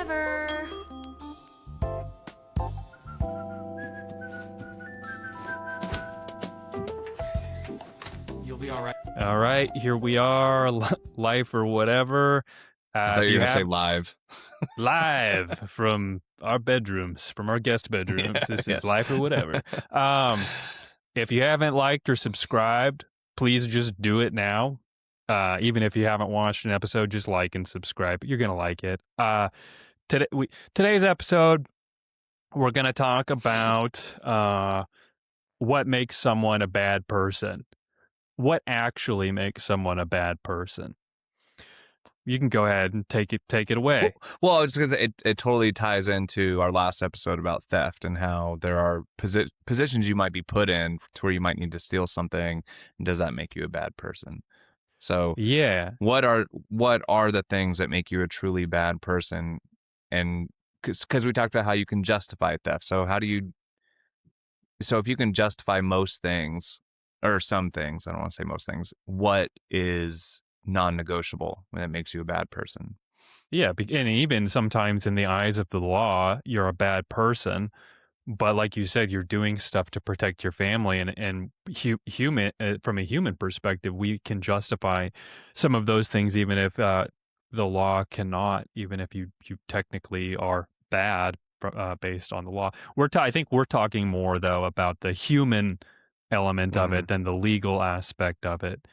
whatever. You'll be all right. All right, here we are, life or whatever. I thought you were going to say live. Live from our bedrooms, from our guest bedrooms. Yeah, This yes. is life or whatever. If you haven't liked or subscribed, please just do it now. Even if you haven't watched an episode, just like and subscribe. You're going to like it. Today's episode, we're going to talk about what makes someone a bad person. What actually makes someone a bad person? You can go ahead and take it away. Well, it's because it totally ties into our last episode about theft and how there are positions you might be put in to where you might need to steal something. And does that make you a bad person? So yeah, what are the things that make you a truly bad person? And because we talked about how you can justify theft. So if you can justify most things or some things, I don't want to say most things, what is non-negotiable when it makes you a bad person? Yeah, and even sometimes in the eyes of the law, you're a bad person. But like you said, you're doing stuff to protect your family, and human from a human perspective, we can justify some of those things, even if the law cannot. Even if you technically are bad based on the law. I think we're talking more though about the human element of it than the legal aspect of it.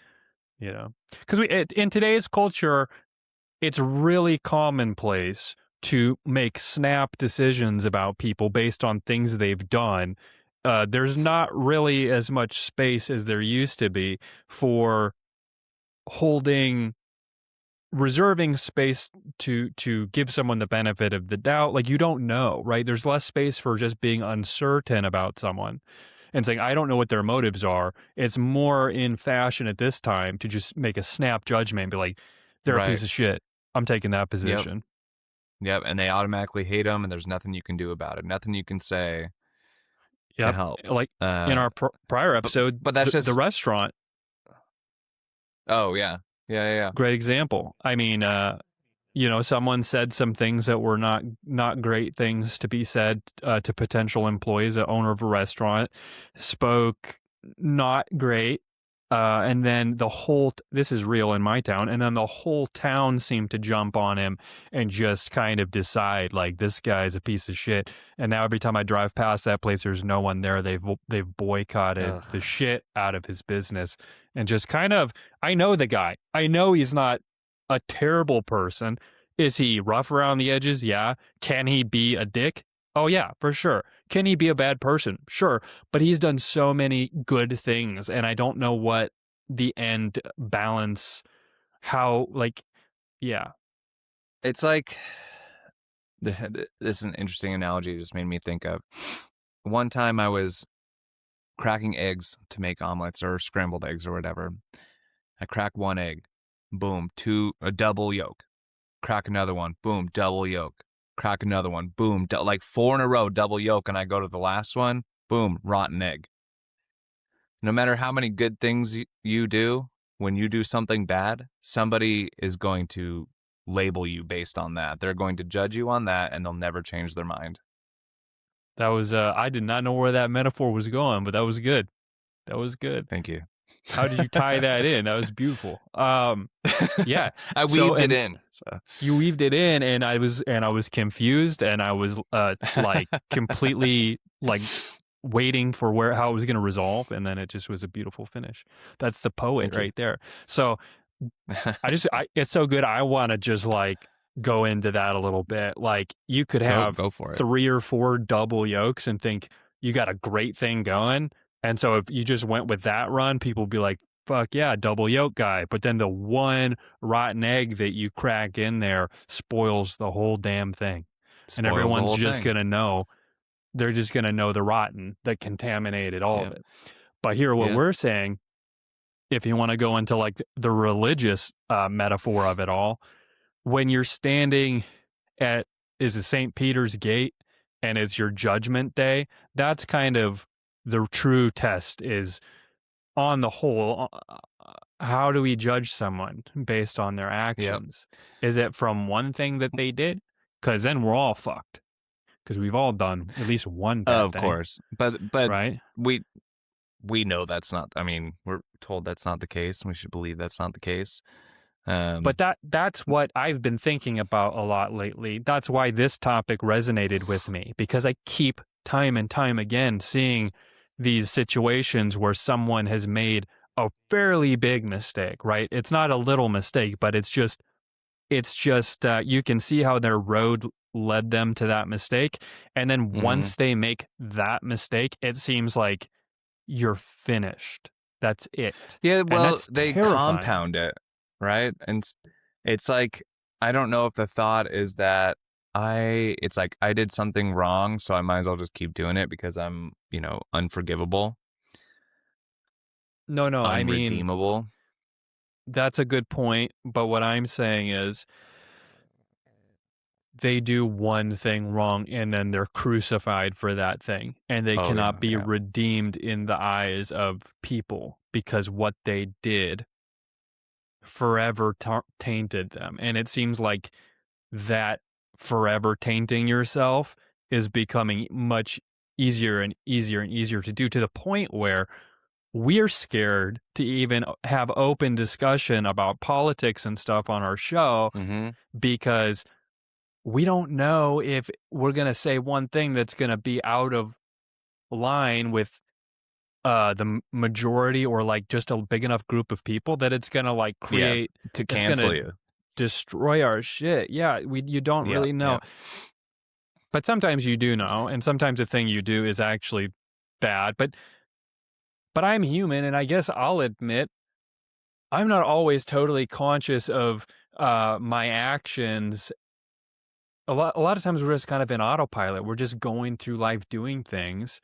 You know, because in today's culture, it's really commonplace to make snap decisions about people based on things they've done. There's not really as much space as there used to be for reserving space to give someone the benefit of the doubt. Like, you don't know, right? There's less space for just being uncertain about someone and saying, I don't know what their motives are. It's more in fashion at this time to just make a snap judgment and be like, they're a piece of shit. I'm taking that position. Yep, and they automatically hate them, and there's nothing you can do about it. Nothing you can say to help. Like in our prior episode, but that's just the restaurant. Oh, yeah. Great example. I mean, someone said some things that were not great things to be said to potential employees. The owner of a restaurant spoke not great. And then this is real in my town, and then the whole town seemed to jump on him and just kind of decide, like, this guy's a piece of shit. And now every time I drive past that place, there's no one there. They've boycotted the shit out of his business. And just kind of, I know the guy. I know he's not a terrible person. Is he rough around the edges? Yeah. Can he be a dick? Oh, yeah, for sure. Can he be a bad person? Sure. But he's done so many good things, and I don't know what the end balance, yeah. It's like, this is an interesting analogy it just made me think of. One time I was cracking eggs to make omelets or scrambled eggs or whatever. I crack one egg, boom, a double yolk. Crack another one, boom, double yolk. Crack another one, boom, like 4 in a row, double yolk, and I go to the last one, boom, rotten egg. No matter how many good things you do, when you do something bad, somebody is going to label you based on that. They're going to judge you on that, and they'll never change their mind. That was, I did not know where that metaphor was going, but that was good. That was good. Thank you. How did you tie that in? That was beautiful. Yeah, I weaved it in. So. You weaved it in, and I was confused, and I was like completely like waiting for how it was going to resolve, and then it just was a beautiful finish. That's the poet right there. So it's so good. I want to just like go into that a little bit. Like, you could have go for it. 3 or 4 double yolks and think you got a great thing going. And so if you just went with that run, people would be like, fuck yeah, double yolk guy. But then the one rotten egg that you crack in there spoils the whole damn thing. And everyone's just going to know. They're just going to know the rotten that contaminated all of it. But here, what we're saying, if you want to go into like the religious metaphor of it all, when you're standing at St. Peter's Gate and it's your judgment day, that's kind of the true test. Is, on the whole, how do we judge someone based on their actions? Is it from one thing that they did? because then we're all fucked because we've all done at least one bad Of thing, course. But right? we we know that's not, I mean, we're told that's not the case. We should believe that's not the case. But Um, that's what I've been thinking about a lot lately. That's why this topic resonated with me, because I keep time and time again seeing these situations where someone has made a fairly big mistake, right? It's not a little mistake, but it's just you can see how their road led them to that mistake, and then mhm. once they make that mistake, it seems like you're finished. That's it. Yeah, And well, that's they terrifying. compound it, right? And it's like, I don't know if the thought is that it's like I did something wrong, so I might as well just keep doing it because I'm, unforgivable, No, no, I mean, unredeemable. that's a good point, but what I'm saying is they do one thing wrong and then they're crucified for that thing, and they Oh cannot yeah, be yeah. redeemed in the eyes of people because what they did forever tainted them. And it seems like that forever tainting yourself is becoming much easier and easier and easier to do, to the point where we're scared to even have open discussion about politics and stuff on our show Mhm. because we don't know if we're going to say one thing that's going to be out of line with the majority, or like just a big enough group of people that it's going to like Yeah, create, to it's going cancel to you. destroy our shit. Yeah, you don't Yeah, really know. yeah. But sometimes you do know, and sometimes the thing you do is actually bad. But I'm human, and I guess I'll admit I'm not always totally conscious of my actions. A lot of times we're just kind of in autopilot. We're just going through life doing things,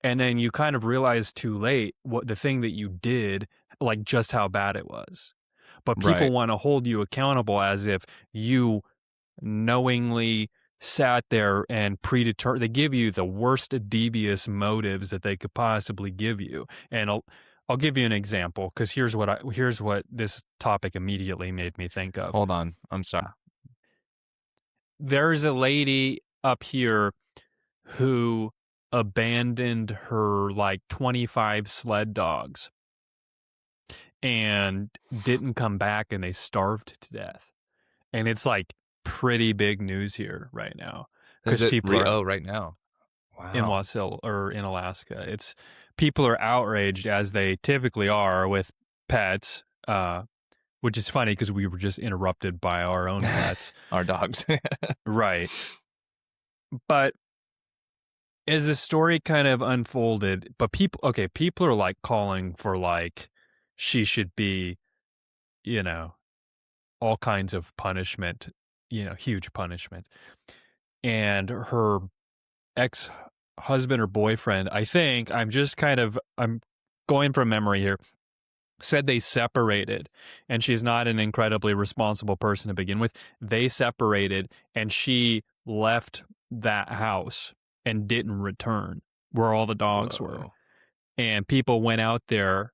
and then you kind of realize too late what the thing that you did, like just how bad it was. But people Right. want to hold you accountable as if you knowingly sat there and predetermined. They give you the worst devious motives that they could possibly give you. And I'll give you an example, because here's what this topic immediately made me think of. Hold on. I'm sorry. There's a lady up here who abandoned her like 25 sled dogs and didn't come back, and they starved to death. And it's like pretty big news here right now Is because it people are right now? in Wow. Wasilla or in Alaska. It's people are outraged, as they typically are with pets, which is funny because we were just interrupted by our own pets. Our dogs. Right. But as the story kind of unfolded, but people are like calling for like she should be, you know, all kinds of punishment, huge punishment. And her ex husband or boyfriend, I think, I'm going from memory here, said they separated, and she's not an incredibly responsible person to begin with. They separated, and she left that house and didn't return where all the dogs were. Whoa. And people went out there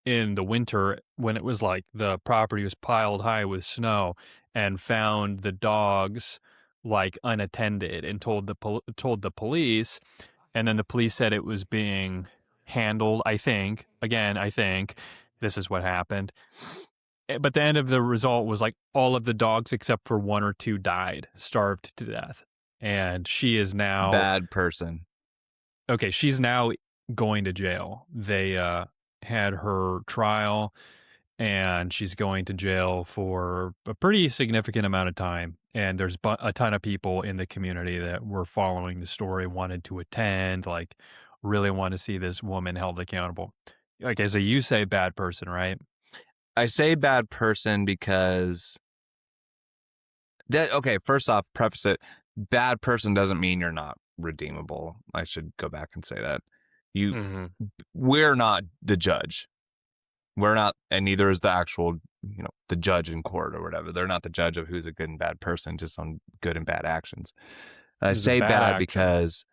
in the winter when it was like the property was piled high with snow, and found the dogs like unattended, and told the police. And then the police said it was being handled, I think this is what happened. But the end of the result was like all of the dogs except for one or two died, starved to death. And she is now Bad person. okay, she's now going to jail. They had her trial, and she's going to jail for a pretty significant amount of time. And there's a ton of people in the community that were following the story, wanted to attend, like really want to see this woman held accountable. Okay, so you say bad person, right? I say bad person because okay, first off, preface it. Bad person doesn't mean you're not redeemable. I should go back and say that. You Mm-hmm. We're not the judge. We're not, and neither is the actual, the judge in court or whatever. They're not the judge of who's a good and bad person, just on good and bad actions. I It was a say bad bad action. because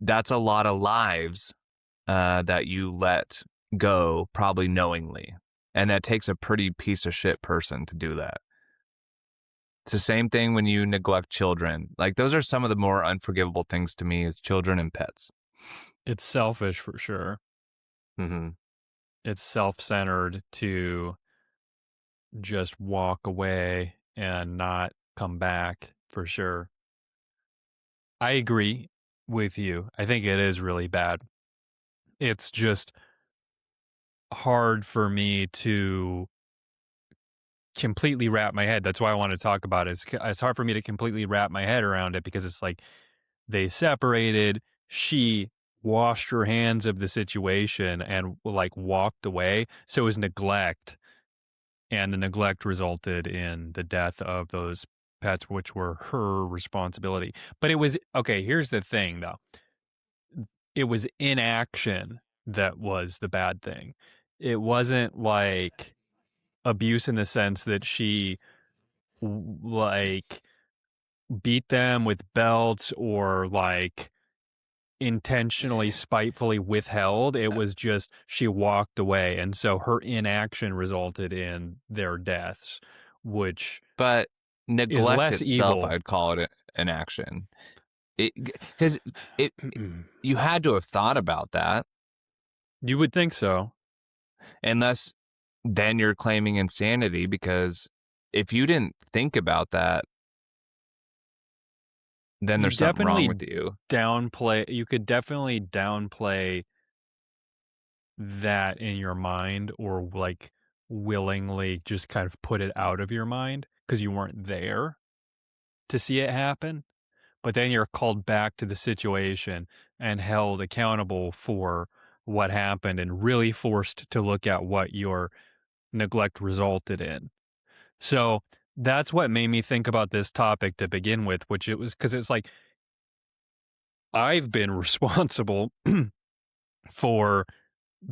that's a lot of lives that you let go, probably knowingly. And that takes a pretty piece of shit person to do that. It's the same thing when you neglect children. Like, those are some of the more unforgivable things to me is children and pets. It's selfish for sure. Mhm. It's self-centered to just walk away and not come back for sure. I agree with you. I think it is really bad. It's just hard for me to completely wrap my head. That's why I want to talk about it. It's hard for me to completely wrap my head around it because it's like they separated. She washed her hands of the situation and like walked away. So it was neglect, and the neglect resulted in the death of those pets, which were her responsibility. But it was okay. Here's the thing, though. It was inaction that was the bad thing. It wasn't like abuse in the sense that she like beat them with belts or like intentionally spitefully withheld. It was just she walked away, and so her inaction resulted in their deaths, which But is neglect less itself, evil. I'd call it an action. Because it you had to have thought about that, You would think so. unless then you're claiming insanity because if you didn't think about that, then You there's something wrong definitely with you. you could definitely downplay that in your mind, or like willingly just kind of put it out of your mind because you weren't there to see it happen. But then you're called back to the situation and held accountable for what happened and really forced to look at what your neglect resulted in. So that's what made me think about this topic to begin with, which it was because it's like I've been responsible for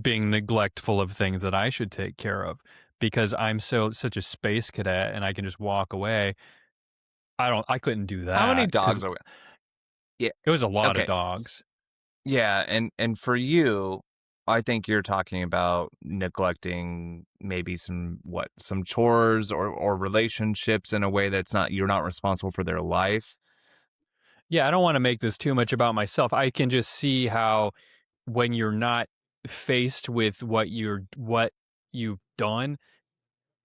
being neglectful of things that I should take care of because I'm such a space cadet and I can just walk away. I couldn't do How many that because dogs are we? Yeah, it was a lot of okay. dogs. Yeah, and for you, I think you're talking about neglecting maybe some chores or relationships in a way that's not you're not responsible for their life. Yeah, I don't want to make this too much about myself. I can just see how when you're not faced with what you've done,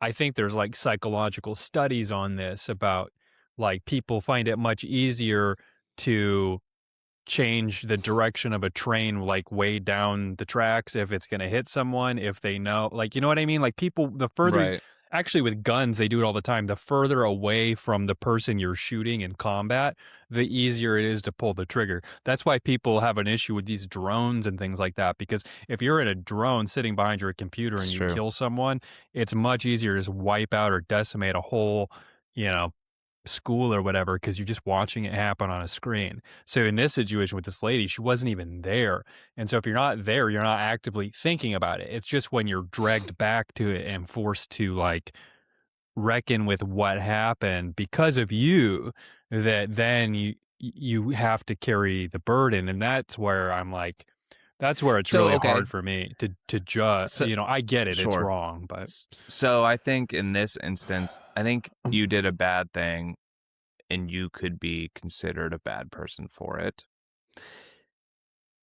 I think there's like psychological studies on this about like people find it much easier to change the direction of a train like way down the tracks if it's going to hit someone, if they know, like, you know what I mean, like people, the further Right. actually with guns they do it all the time, the further away from the person you're shooting in combat, the easier it is to pull the trigger. That's why people have an issue with these drones and things like that, because if you're in a drone sitting behind your computer and It's you true. kill someone, it's much easier to just wipe out or decimate a whole, you know, school or whatever because you're just watching it happen on a screen. So in this situation with this lady, she wasn't even there. And so if you're not there, you're not actively thinking about it. It's just when you're dragged back to it and forced to like reckon with what happened because of you, that then you have to carry the burden. And that's where I'm like, that's where it's So, really okay. hard for me to judge. So, You know, I get it, it's sure. wrong, but So I think in this instance, I think you did a bad thing and you could be considered a bad person for it.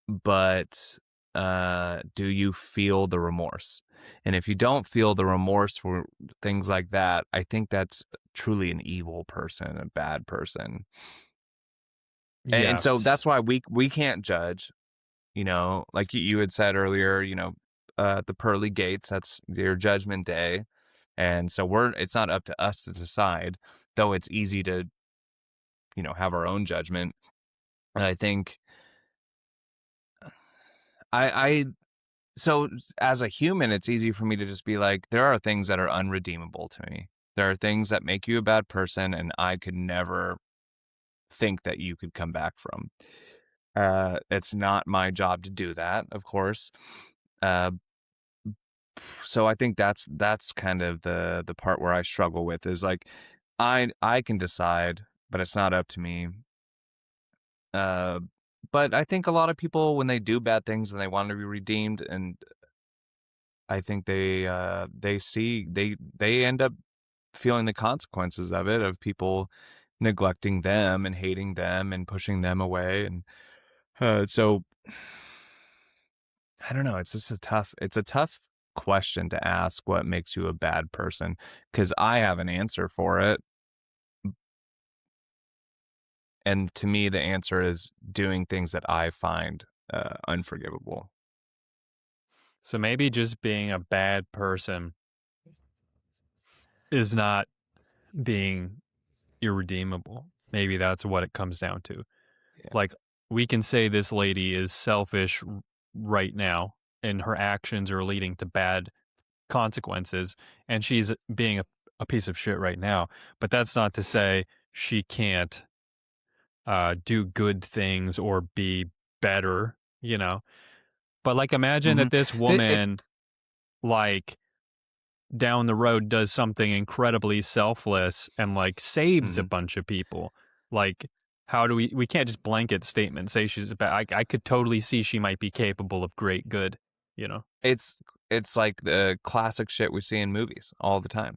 But do you feel the remorse? And if you don't feel the remorse for things like that, I think that's truly an evil person, a bad person. And so yes. that's why we can't judge, like you had said earlier, the pearly gates, that's your judgment day. And so it's not up to us to decide, though it's easy to, have our own judgment. And I think I so as a human, it's easy for me to just be like, there are things that are unredeemable to me. There are things that make you a bad person, and I could never think that you could come back from. It's not my job to do that, of course. Uh, so I think that's kind of the part where I struggle with is like, I can decide, but it's not up to me. Uh, but I think a lot of people when they do bad things and they want to be redeemed, and I think they end up feeling the consequences of it, of people neglecting them and hating them and pushing them away. And so I don't know. It's a tough question to ask what makes you a bad person because I have an answer for it. And to me, the answer is doing things that I find unforgivable. So maybe just being a bad person is not being irredeemable. Maybe that's what it comes down to. Yeah. Like, we can say this lady is selfish right now, and her actions are leading to bad consequences, and she's being a piece of shit right now. But that's not to say she can't do good things or be better, you know? But like, imagine hmm that this woman, like, down the road does something incredibly selfless and like saves a hmm bunch of people. Like, how do we can't just blanket statement say she's bad. I could totally see she might be capable of great good, you know. It's it's like the classic shit we see in movies all the time.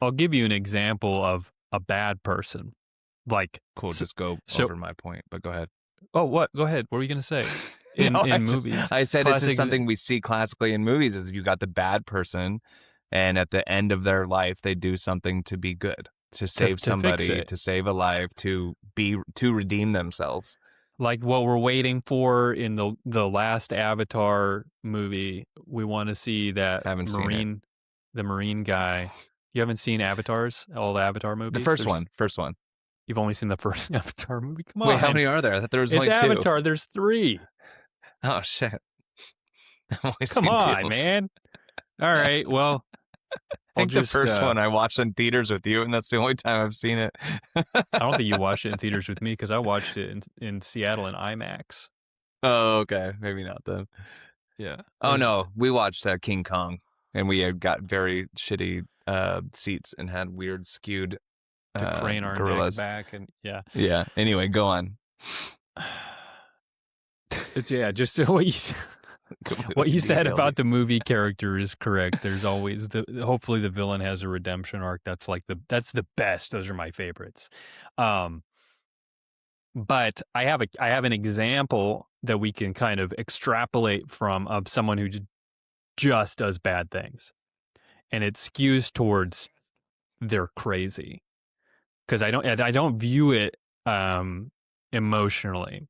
I'll give you an example of a bad person. Like, Cool, so, just go so over my point, but go ahead. oh, what? Go ahead. What were you gonna say? No, In movies, I said it's just classic something we see classically in movies is you got the bad person and at the end of their life they do something to be good, to save to fix somebody, it. to save a life, to redeem themselves. Like what we're waiting for in the last Avatar movie. We want to see that Haven't seen it. marine, the marine guy. You haven't seen Avatars, all the Avatar The movies. first There's one, first one. You've only seen the first Avatar movie. Come Wait, how on, many are there? I thought there was it's only two. Avatar. There's three. Oh shit. I've only Come seen two. on, man. All right. Well, I I'll think the just. first one I watched in theaters with you, and that's the only time I've seen it. I don't think you watched it in theaters with me because I watched it in Seattle in IMAX. Oh, okay. Maybe not then. Yeah. Oh no, we watched King Kong, and we had got very shitty seats and had weird skewed To crane our neck gorillas. back and yeah. Yeah. Anyway, go on. It's just what you what you said Derailed you. about the movie character is correct. There's always hopefully the villain has a redemption arc. That's like that's the best. Those are my favorites. But I have an example that we can kind of extrapolate from of someone who just does bad things, and it skews towards they're crazy because I don't view it emotionally.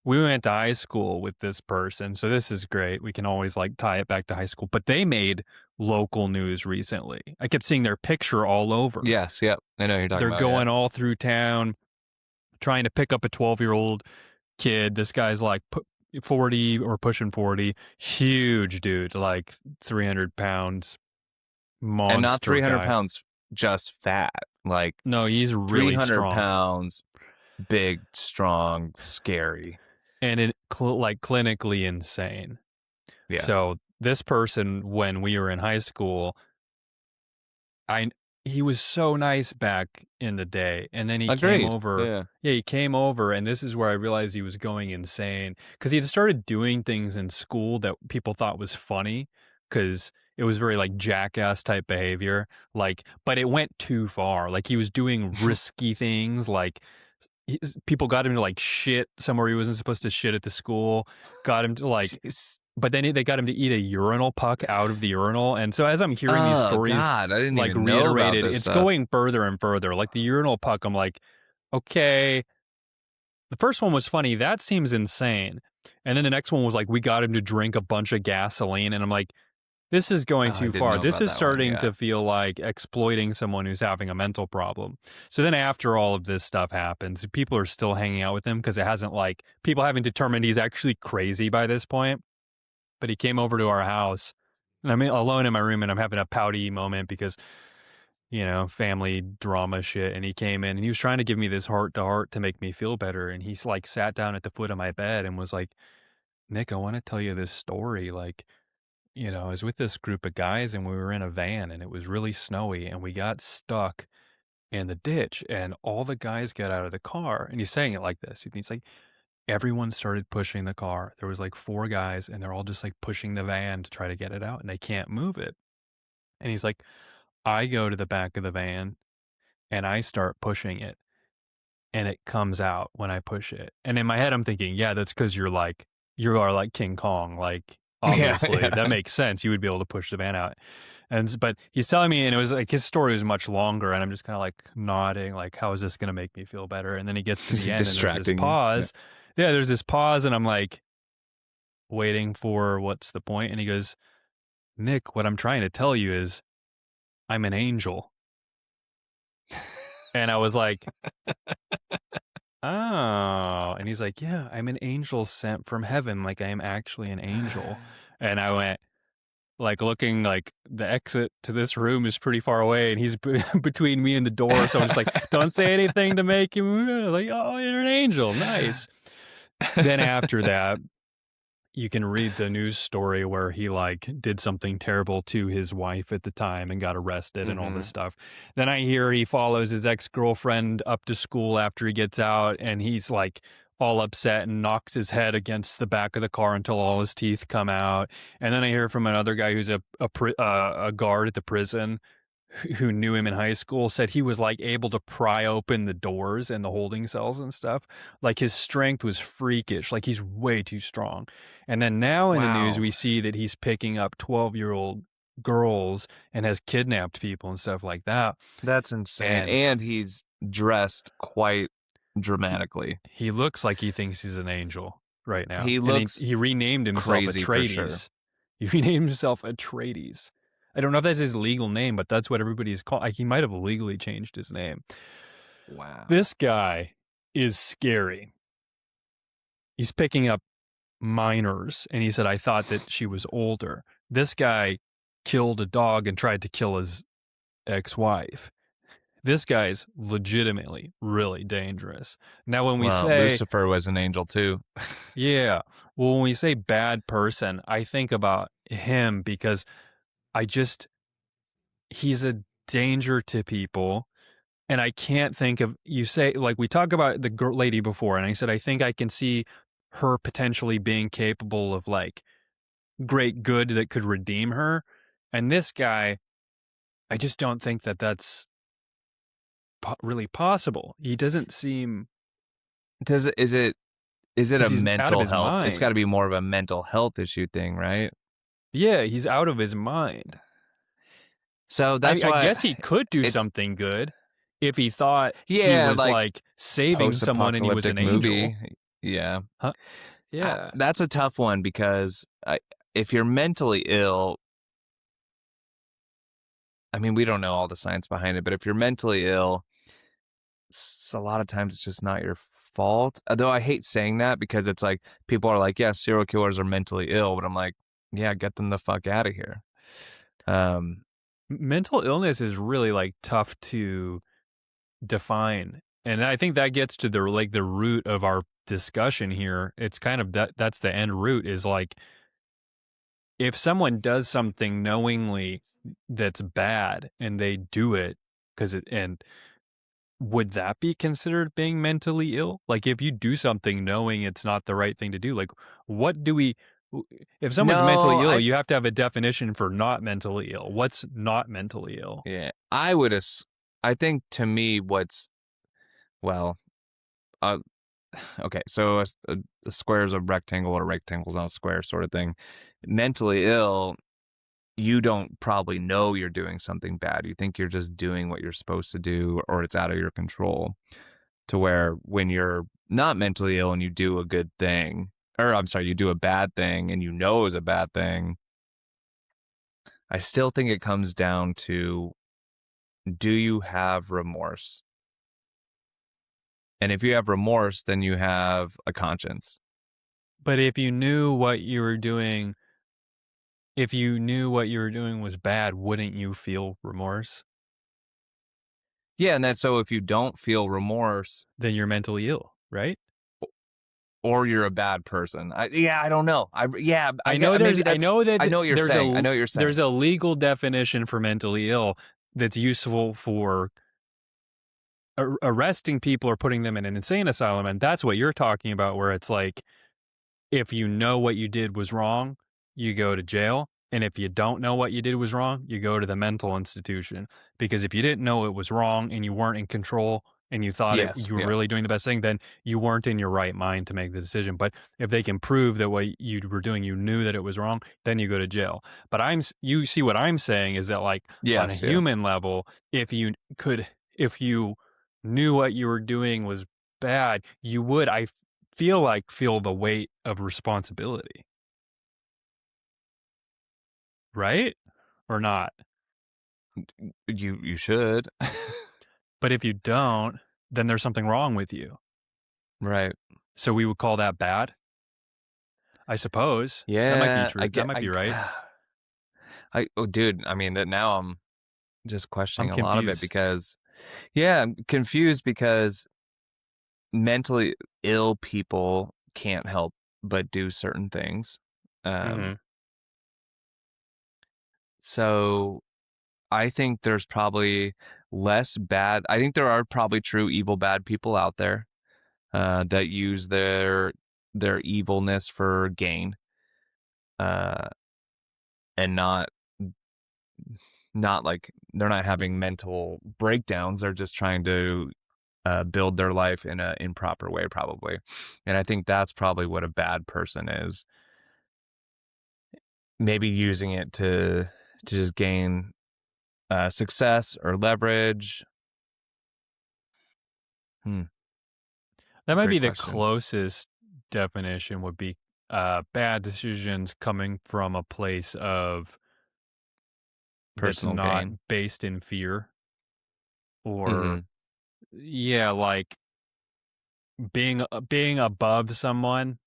We went to high school with this person, so this is great. We can always like tie it back to high school, but they made local news recently. I kept seeing their picture all over. Yes, yep. I know who you're talking They're about. Yeah. going all through town trying to pick up a 12-year-old kid. This guy's like 40 or pushing 40, huge dude, like 300 pounds, And not monster 300 guy. pounds just fat. Like No, he's really 300 strong. pounds, big, strong, scary. And it like clinically insane. Yeah. So this person, when we were in high school, he was so nice back in the day, and then he came Agreed. over. Yeah. Yeah, he came over, and this is where I realized he was going insane because he had started doing things in school that people thought was funny because it was very like jackass type behavior. Like, but it went too far. Like he was doing risky things, like. People got him to like shit somewhere he wasn't supposed to shit at the school. Got him to like, Jeez. but then they got him to eat a urinal puck out of the urinal. And so as I'm hearing these Oh stories God, I didn't like even know about reiterated, this it's stuff. going further and further. Like the urinal puck, I'm like, okay. The first one was funny. That seems insane. And then the next one was like, we got him to drink a bunch of gasoline. And I'm like, this is going Oh, I too didn't far. know This about is that one. starting Yeah. to feel like exploiting someone who's having a mental problem. So then after all of this stuff happens, people are still hanging out with him because it hasn't like people haven't determined he's actually crazy by this point. But he came over to our house and I'm alone in my room and I'm having a pouty moment because, family drama shit. And he came in and he was trying to give me this heart to heart to make me feel better. And he's like sat down at the foot of my bed and was like, Nick, I want to tell you this story. Like, I was with this group of guys and we were in a van and it was really snowy and we got stuck in the ditch and all the guys got out of the car. And he's saying it like this. He's like, everyone started pushing the car. There was like 4 guys and they're all just like pushing the van to try to get it out and they can't move it. And he's like, I go to the back of the van and I start pushing it, and it comes out when I push it. And in my head, I'm thinking, yeah, that's because you are like King Kong. Like, Yeah, obviously, that yeah. makes sense. You would be able to push the van out. But he's telling me, and it was like his story was much longer, and I'm just kind of like nodding, like, how is this going to make me feel better? And then he gets to Is the he end, and there's this distracting you? Yeah. pause. Yeah, there's this pause, and I'm like waiting for what's the point. And he goes, Nick, what I'm trying to tell you is I'm an angel. And I was like, oh. And he's like, yeah, I'm an angel sent from heaven. Like, I am actually an angel. And I went, like, looking like the exit to this room is pretty far away, and he's between me and the door. So I'm just like, don't say anything to make him like, oh, you're an angel. Nice. Then after that, you can read the news story where he like did something terrible to his wife at the time and got arrested and all this Mhm. stuff. Then I hear he follows his ex-girlfriend up to school after he gets out, and he's like all upset and knocks his head against the back of the car until all his teeth come out. And then I hear from another guy who's a guard at the prison who knew him in high school, said he was like able to pry open the doors and the holding cells and stuff. Like his strength was freakish. Like he's way too strong. And then now in the news, Wow. we see that he's picking up 12-year-old girls and has kidnapped people and stuff like that. That's insane, And and he's dressed quite he dramatically. he looks like he thinks he's an angel right now. He And he, looks he renamed himself crazy for sure. Atreides. He renamed himself Atreides. I don't know if that's his legal name, but that's what everybody's called. He might have legally changed his name. Wow. This guy is scary. He's picking up minors, and he said, I thought that she was older. This guy killed a dog and tried to kill his ex-wife. This guy's legitimately really dangerous. Now, when we Well, say, Lucifer was an angel too. yeah, well, when we say bad person, I think about him because I just, he's a danger to people. And I can't think of, you say, like, we talk about the girl lady before, and I said, I think I can see her potentially being capable of like great good that could redeem her. And this guy, I just don't think that that's really possible. He doesn't seem, Does it is it a because he's out of mental his health? It's got to mind. be more of a mental health issue thing, right? Yeah, he's out of his mind. So I, that's I why guess he could do it's something good if he thought he yeah, was like like saving someone and he was an post-apocalyptic angel. movie. Yeah. Huh? Yeah. That's a tough one because if you're mentally ill, I mean, we don't know all the science behind it, but if you're mentally ill, a lot of times it's just not your fault. Although I hate saying that because it's like people are like, yeah, serial killers are mentally ill, but I'm like, yeah, get them the fuck out of here. Um, Mental illness is really like tough to define. And I think that gets to the root of our discussion here. It's kind of that's the end root is like if someone does something knowingly that's bad and they do it because it and would that be considered being mentally ill? Like if you do something knowing it's not the right thing to do, like what do we if someone's mentally no, ill, you have to have a definition for not mentally ill. What's not mentally ill? yeah, I think to me, well, uh, okay, so a square is a rectangle, or a rectangle's not a square, sort of thing. Mentally ill, you don't probably know you're doing something bad. You think you're just doing what you're supposed to do, or it's out of your control. To where when you're not mentally ill and you do a good thing, or I'm sorry, you do a bad thing and you know is a bad thing, I still think it comes down to, do you have remorse? And if you have remorse, then you have a conscience. But if you knew what you were doing was bad, wouldn't you feel remorse? Yeah, and then so if you don't feel remorse, Then you're mentally ill, right? or you're a bad person. I don't know. I know Maybe I that's, know that I know what you're there's saying. I a know what you're there's saying. a legal definition for mentally ill that's useful for arresting people or putting them in an insane asylum, and that's what you're talking about, where it's like if you know what you did was wrong, you go to jail. And if you don't know what you did was wrong, you go to the mental institution. Because if you didn't know it was wrong and you weren't in control and you thought Yes, you were yeah. really doing the best thing, then you weren't in your right mind to make the decision. But if they can prove that what you were doing, you knew that it was wrong, then you go to jail. But you see what I'm saying is that like on a Yes, yeah. human level, if you knew what you were doing was bad, you would, feel like, feel the weight of responsibility, right? Or not? You should. But if you don't, then there's something wrong with you. Right. So we would call that bad, I suppose. That might be Yeah, I true. That get might be right. oh, dude, I mean, that now I'm just I'm questioning a lot of it confused. because yeah, I'm confused because mentally ill people can't help but do certain things. Um, Mhm. so I think there's probably less bad. I think there are probably true evil bad people out there that use their evilness for gain, uh, and not like they're not having mental breakdowns. They're just trying to build their life in a improper way, probably. And I think that's probably what a bad person is. Maybe using it to just gain success or leverage. Hmm, That might great be the question. closest definition would be bad decisions coming from a place of that's Personal not gain. based in fear Hmm. or yeah, like being above someone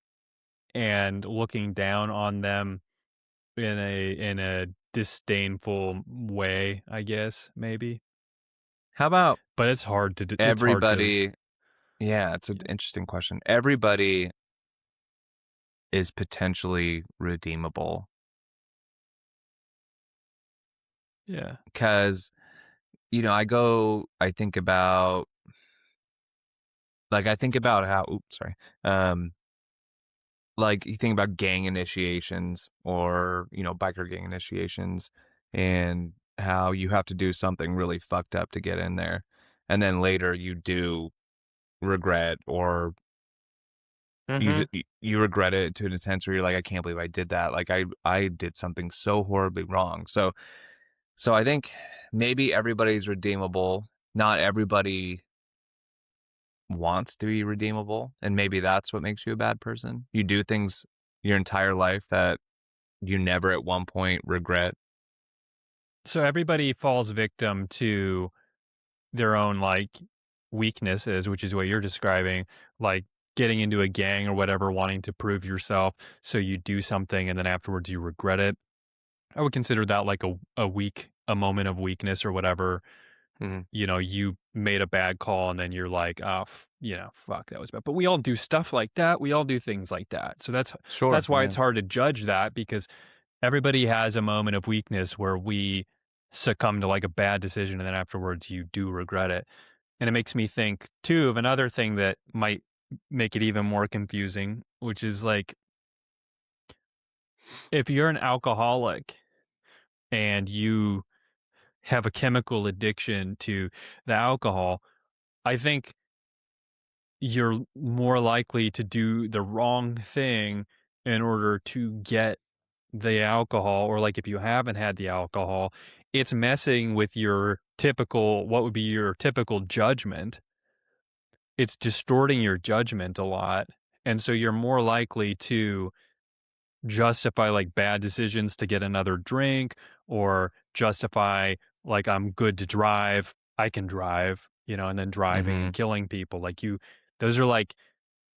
and looking down on them in a disdainful way, I guess, maybe. How about But it's hard to it's hard to everybody? Yeah, it's an interesting question. Everybody is potentially redeemable yeah. because I think about I think about how. Oops, sorry. Um, like you think about gang initiations or biker gang initiations and how you have to do something really fucked up to get in there, and then later you do regret or Mhm. you regret it to an extent where you're like, I can't believe I did that. Like I did something so horribly wrong. So I think maybe everybody's redeemable. Not everybody wants to be redeemable, and maybe that's what makes you a bad person. You do things your entire life that you never at one point regret. So everybody falls victim to their own like weaknesses, which is what you're describing, like getting into a gang or whatever, wanting to prove yourself. So you do something and then afterwards you regret it. I would consider that like a moment of weakness or whatever. Mhm. You made a bad call and then you're like, oh, fuck, that was bad. But we all do stuff like that. We all do things like that. So Sure, that's why yeah. it's hard to judge that because everybody has a moment of weakness where we succumb to like a bad decision and then afterwards you do regret it. And it makes me think too of another thing that might make it even more confusing, which is like if you're an alcoholic and you have a chemical addiction to the alcohol, I think you're more likely to do the wrong thing in order to get the alcohol, or like if you haven't had the alcohol, it's messing with what would be your typical judgment. It's distorting your judgment a lot. And so you're more likely to justify like bad decisions to get another drink or justify like I'm good to drive, I can drive, and then driving and Mhm. killing people. Those are like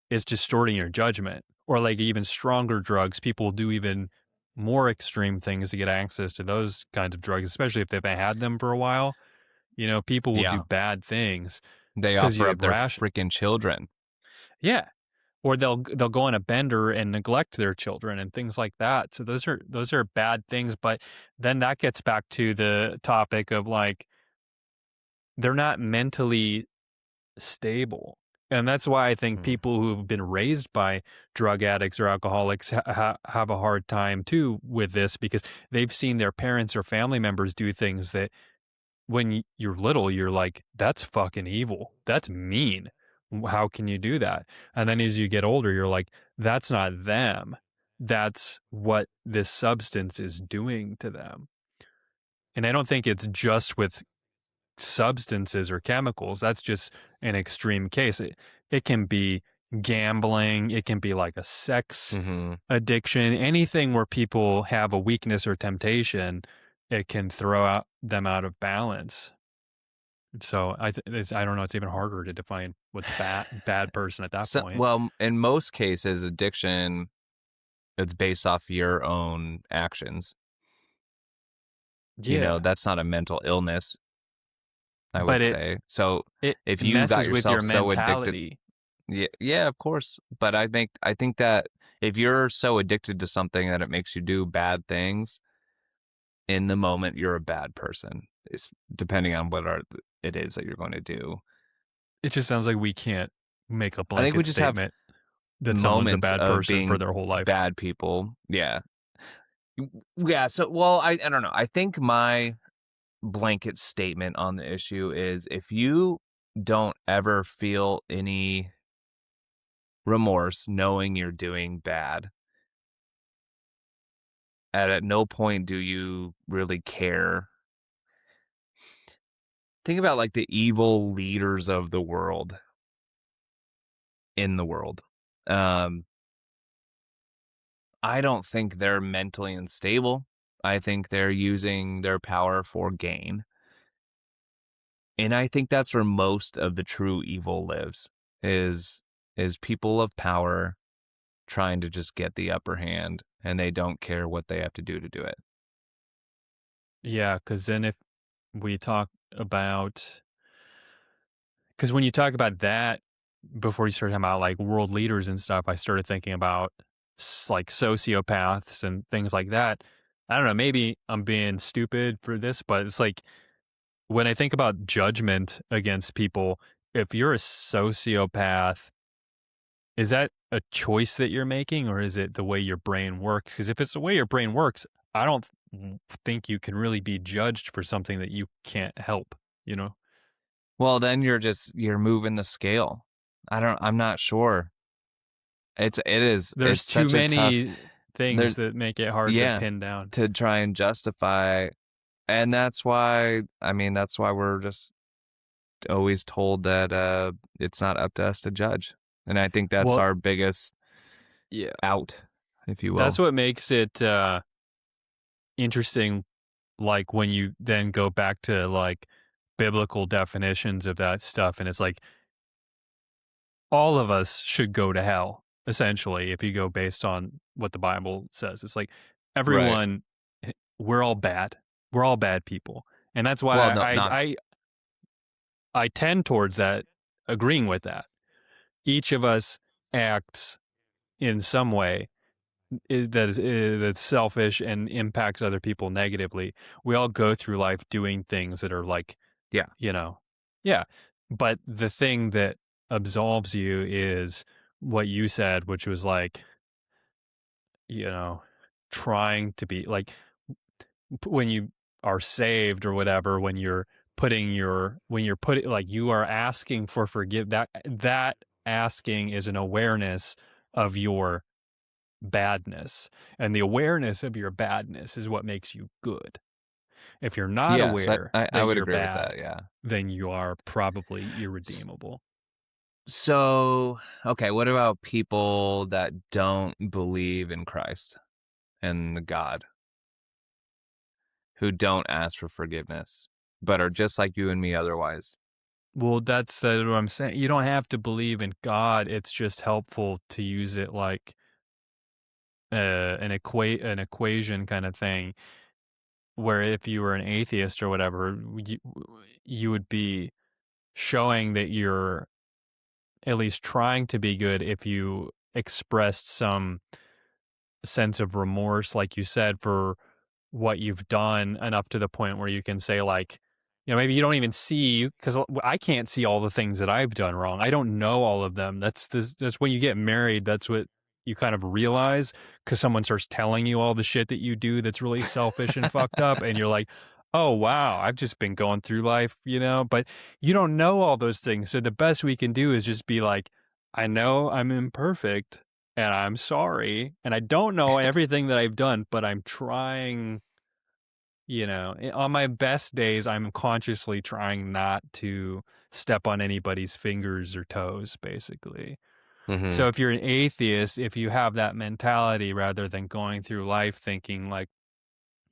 it's distorting your judgment. Or like even stronger drugs, people will do even more extreme things to get access to those kinds of drugs, especially if they've had them for a while. People will do Yeah. bad things They because offer you up have their rash. freaking children. Yeah. Or they'll go on a bender and neglect their children and things like that. So those are bad things. But then that gets back to the topic of like they're not mentally stable. And that's why I think Mm. people who've been raised by drug addicts or alcoholics have a hard time too with this because they've seen their parents or family members do things that when you're little, you're like, that's fucking evil. That's mean. How can you do that? And then as you get older, you're like, that's not them. That's what this substance is doing to them. And I don't think it's just with substances or chemicals. That's just an extreme case. It can be gambling, it can be like a sex Mhm. addiction, anything where people have a weakness or temptation, it can throw them out of balance. So I don't know, it's even harder to define what's bad person at that So, point. well, in most cases, addiction, it's based off your own actions. Yeah, That's not a mental illness, I but would it say. So, it if you got messes with yourself your so addicted, mentality. yeah, yeah, of course. But I think that if you're so addicted to something that it makes you do bad things, in the moment you're a bad person. It's depending on it is that you're going to do. It just sounds like we can't make a I think we blanket just have statement that someone's a moments bad of person for being their whole life. bad people. Yeah. Yeah, so well, I don't know. I think my blanket statement on the issue is if you don't ever feel any remorse knowing you're doing bad, at no point do you really care. Think about like the evil leaders of the world in the world. Um, I don't think they're mentally unstable. I think they're using their power for gain. And I think that's where most of the true evil lives is is people of power trying to just get the upper hand and they don't care what they have to do it. Yeah, because then if we talk about, because when you talk about that, before you start talking about like world leaders and stuff, I started thinking about like sociopaths and things like that. I don't know, maybe I'm being stupid for this, but it's like when I think about judgment against people, if you're a sociopath, is that a choice that you're making or is it the way your brain works? Because if it's the way your brain works, I don't think you can really be judged for something that you can't help, you know? Well, then you're moving the scale. I'm not sure. There's It's too such a tough many things there's that make it hard to yeah, pin down. to try and justify, and that's why we're just always told that it's not up to us to judge. And I think that's Well, our biggest yeah. out, if you That's will. what makes it interesting, like when you then go back to like biblical definitions of that stuff. And it's like all of us should go to hell, essentially, if you go based on what the Bible says. It's like Right. everyone, we're all bad. We're all bad people. And that's Well, why no, not I tend towards that, agreeing with that. Each of us acts in some way that's selfish and impacts other people negatively. We all go through life doing things that are like, yeah. you know, yeah. But the thing that absolves you is what you said, which was like, you know, trying to be like when you are saved or whatever, when you're putting like you are asking for that asking is an awareness of your badness. And the awareness of your badness is what makes you good. If you're not Yes, aware I that would you're agree with bad, that, yeah. then you are probably S irredeemable. so, okay, what about people that don't believe in Christ and the God, who don't ask for forgiveness, but are just like you and me otherwise? Well, that's what I'm saying. You don't have to believe in God. It's just helpful to use it like an equation kind of thing. Where if you were an atheist or whatever, you would be showing that you're at least trying to be good if you expressed some sense of remorse, like you said, for what you've done enough to the point where you can say, like, Maybe you don't even see, because I can't see all the things that I've done wrong. I don't know all of them. That's when you get married. That's what you kind of realize, because someone starts telling you all the shit that you do that's really selfish and fucked up, and you're like, oh wow, I've just been going through life, but you don't know all those things. So the best we can do is just be like, I know I'm imperfect, and I'm sorry, and I don't know everything that I've done, but I'm trying. On my best days, I'm consciously trying not to step on anybody's fingers or toes, basically. Mm-hmm. So if you're an atheist, if you have that mentality rather than going through life thinking like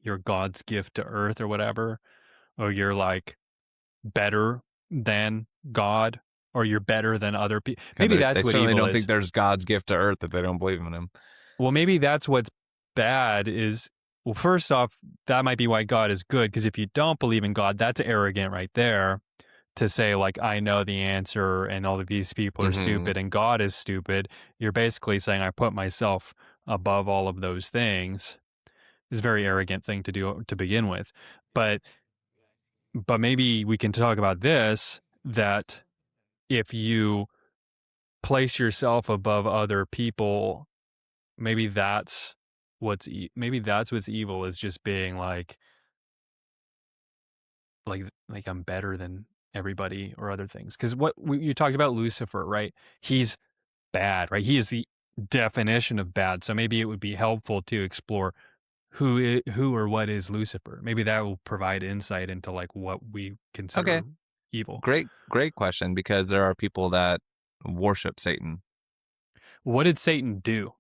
you're God's gift to earth or whatever, or you're like better than God, or you're better than other people, Yeah, maybe they that's what certainly evil don't think is. there's God's gift to earth if they don't believe in him. Well, maybe that's what's bad is, well, first off, that might be why God is good, because if you don't believe in God, that's arrogant right there to say, like, I know the answer and all of these people are Mm-hmm. stupid and God is stupid. You're basically saying, I put myself above all of those things. Is a very arrogant thing to do to begin with. But maybe we can talk about this, that if you place yourself above other people, maybe that's maybe that's what's evil, is just being like I'm better than everybody or other things. Because you talked about Lucifer, right? He's bad, right? He is the definition of bad. So maybe it would be helpful to explore who or what is Lucifer. Maybe that will provide insight into like what we Okay, consider evil. great question, because there are people that worship Satan. What did Satan do?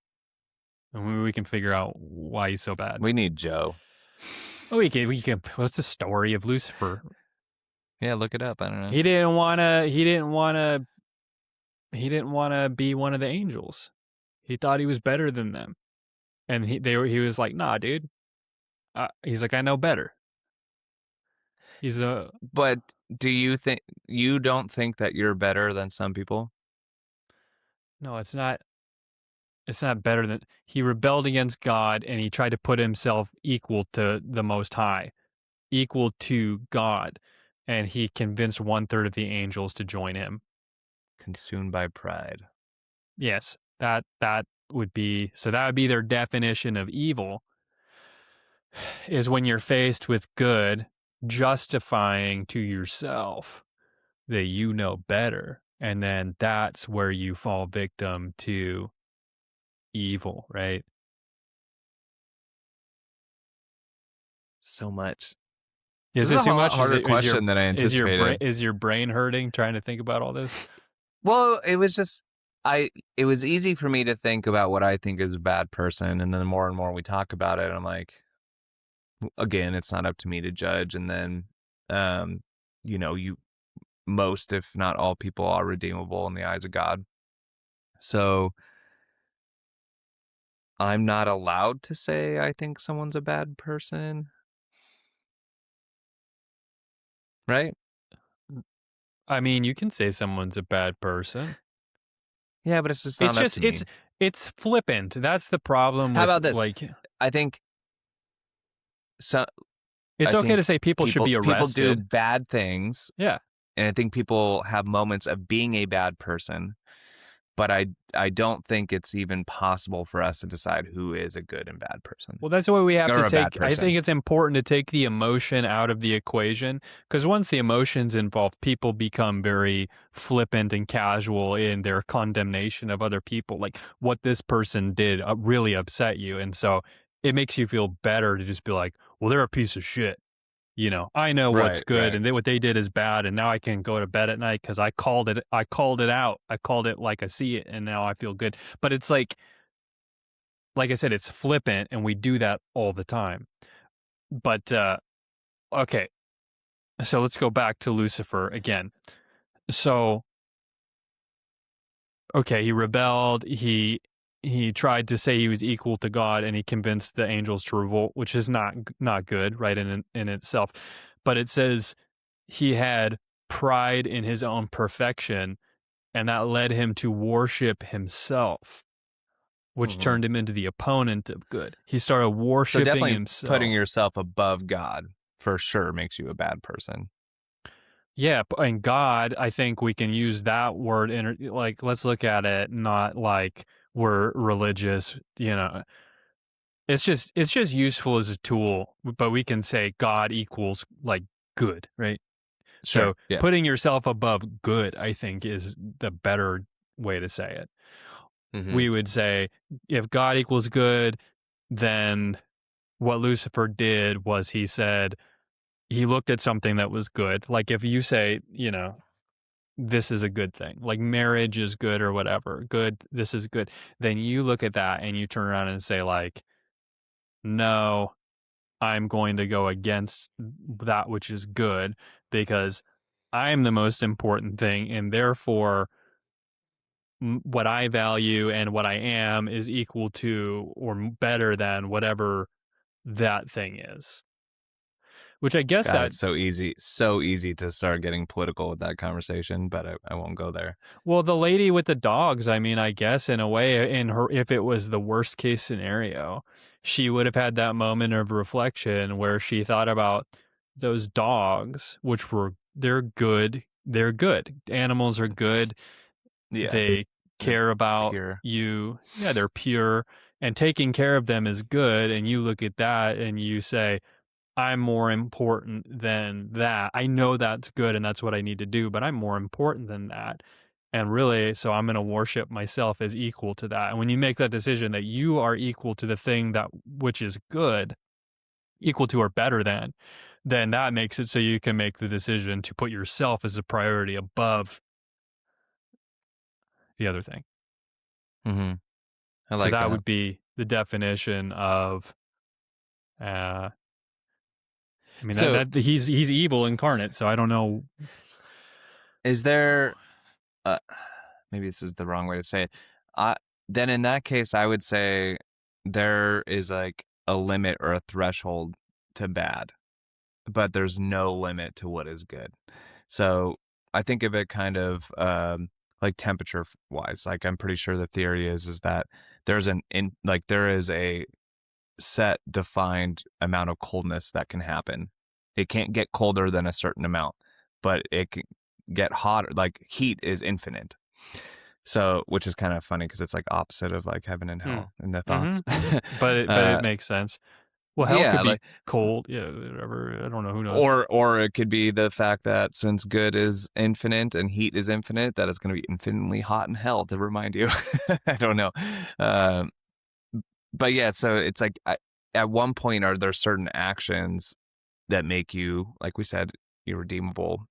And maybe we can figure out why he's so bad. We need Joe. Oh, we can. What's the story of Lucifer? Yeah, look it up. I don't know. He didn't wanna. He didn't wanna. He didn't wanna be one of the angels. He thought he was better than them, and he was like, "Nah, dude." He's like, "I know better." He's a But do you don't think that you're better than some people? no. It's not. It's not better than. He rebelled against God, and he tried to put himself equal to the Most High, equal to God, and he convinced 1/3 of the angels to join him. Consumed by pride. Yes, that would be, so that would be their definition of evil, is when you're faced with good, justifying to yourself that you know better. And then that's where you fall victim to evil, right? So much. Is This is this a too lot much? harder question than I Brain anticipated. is your brain hurting trying to think about all this? Well, it was just it was easy for me to think about what I think is a bad person, and then the more and more we talk about it, I'm like, again, it's not up to me to judge. And then, um, you most, if not all, people are redeemable in the eyes of God. So I'm not allowed to say I think someone's a bad person, right? I mean, you can say someone's a bad person. Yeah, but it's just It's not up just to me. it's flippant. That's the problem How with about this? like, I think so. it's I okay to think say people should be people do arrested. bad things, Yeah. and I think people have moments of being a bad person. But I don't think it's even possible for us to decide who is a good and bad person, Well, that's why we have or to a bad take. I person. think it's important to take the emotion out of the equation, because once the emotions involved, people become very flippant and casual in their condemnation of other people. Like what this person did really upset you. And so it makes you feel better to just be like, well, they're a piece of shit. I know what's Right, good, right. and what they did is bad, and now I can go to bed at night because I called it. I called it out. I called it like I see it, and now I feel good. But it's like I said, it's flippant, and we do that all the time. But okay, so let's go back to Lucifer again. So okay, he rebelled. He tried to say he was equal to God, and he convinced the angels to revolt, which is not good, right, in itself. But it says he had pride in his own perfection, and that led him to worship himself, which Hmm. turned him into the opponent of good. He started So worshiping definitely putting himself. yourself above God for sure makes you a bad person. Yeah, and God, I think we can use that word like, let's look at it not like we're religious, you know. It's just useful as a tool, but we can say God equals, like, good, right? Sure. So, Yeah. putting yourself above good, I think, is the better way to say it. Hmm. We would say, if God equals good, then what Lucifer did was he looked at something that was good. Like, if you say, this is a good thing, like marriage is good or whatever, good, this is good, then you look at that and you turn around and say, like, no, I'm going to go against that which is good because I'm the most important thing, and therefore what I value and what I am is equal to or better than whatever that thing is. Which I guess God, that, it's so easy to start getting political with that conversation, but I won't go there. well, the lady with the dogs, I mean, I guess in a way, in her, if it was the worst case scenario, she would have had that moment of reflection where she thought about those dogs, which were, they're good. They're good. Animals are good. Yeah, They they're care about pure. you. Yeah, they're pure. And taking care of them is good. And you look at that and you say, I'm more important than that. I know that's good and that's what I need to do, but I'm more important than that. And really, so I'm going to worship myself as equal to that. And when you make that decision that you are equal to the thing that which is good, equal to or better than, then that makes it so you can make the decision to put yourself as a priority above the other thing. Hmm. I So like that that. would be the definition of, uh, I mean, So, he's evil incarnate. So I don't know. is there uh, maybe this is the wrong way to say it. I Then in that case, I would say there is like a limit or a threshold to bad, but there's no limit to what is good. So I think of it kind of like temperature wise. Like I'm pretty sure the theory is that there is a set defined amount of coldness that can happen. It can't get colder than a certain amount, but it can get hotter. Like heat is infinite. So, which is kind of funny because it's like opposite of like heaven and Hmm. hell in the thoughts. Mm-hmm, mm-hmm. But it uh, makes sense. Well, hell yeah, could be like cold. Yeah, whatever. I don't know. Who knows? or it could be the fact that since good is infinite and heat is infinite, that it's going to be infinitely hot in hell to remind you. I don't know. Um, but yeah, so it's like at one point, are there certain actions that make you, like we said, irredeemable,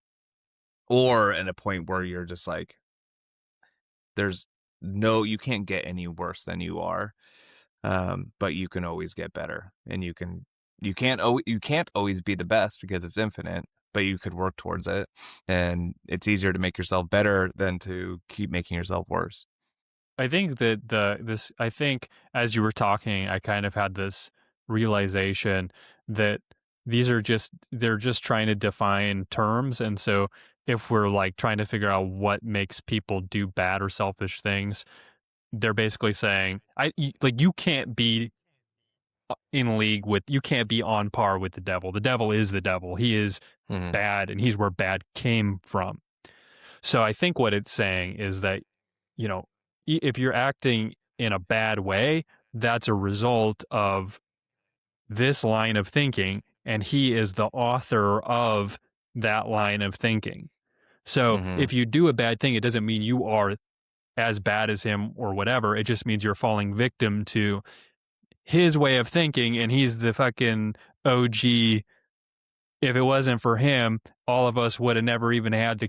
or at a point where you're just like, there's you can't get any worse than you are, but you can always get better, and you can't always be the best because it's infinite, but you could work towards it, and it's easier to make yourself better than to keep making yourself worse. I think that I think as you were talking, I kind of had this realization that they're just trying to define terms, and so if we're like trying to figure out what makes people do bad or selfish things, they're basically saying, like, you can't be in league with, you can't be on par with the devil. The devil is the devil. He is Hmm. bad, and he's where bad came from. So I think what it's saying is that, you know, if you're acting in a bad way, that's a result of this line of thinking, and he is the author of that line of thinking. So Hmm. if you do a bad thing, it doesn't mean you are as bad as him or whatever. It just means you're falling victim to his way of thinking, and he's the fucking OG. If it wasn't for him, all of us would have never even had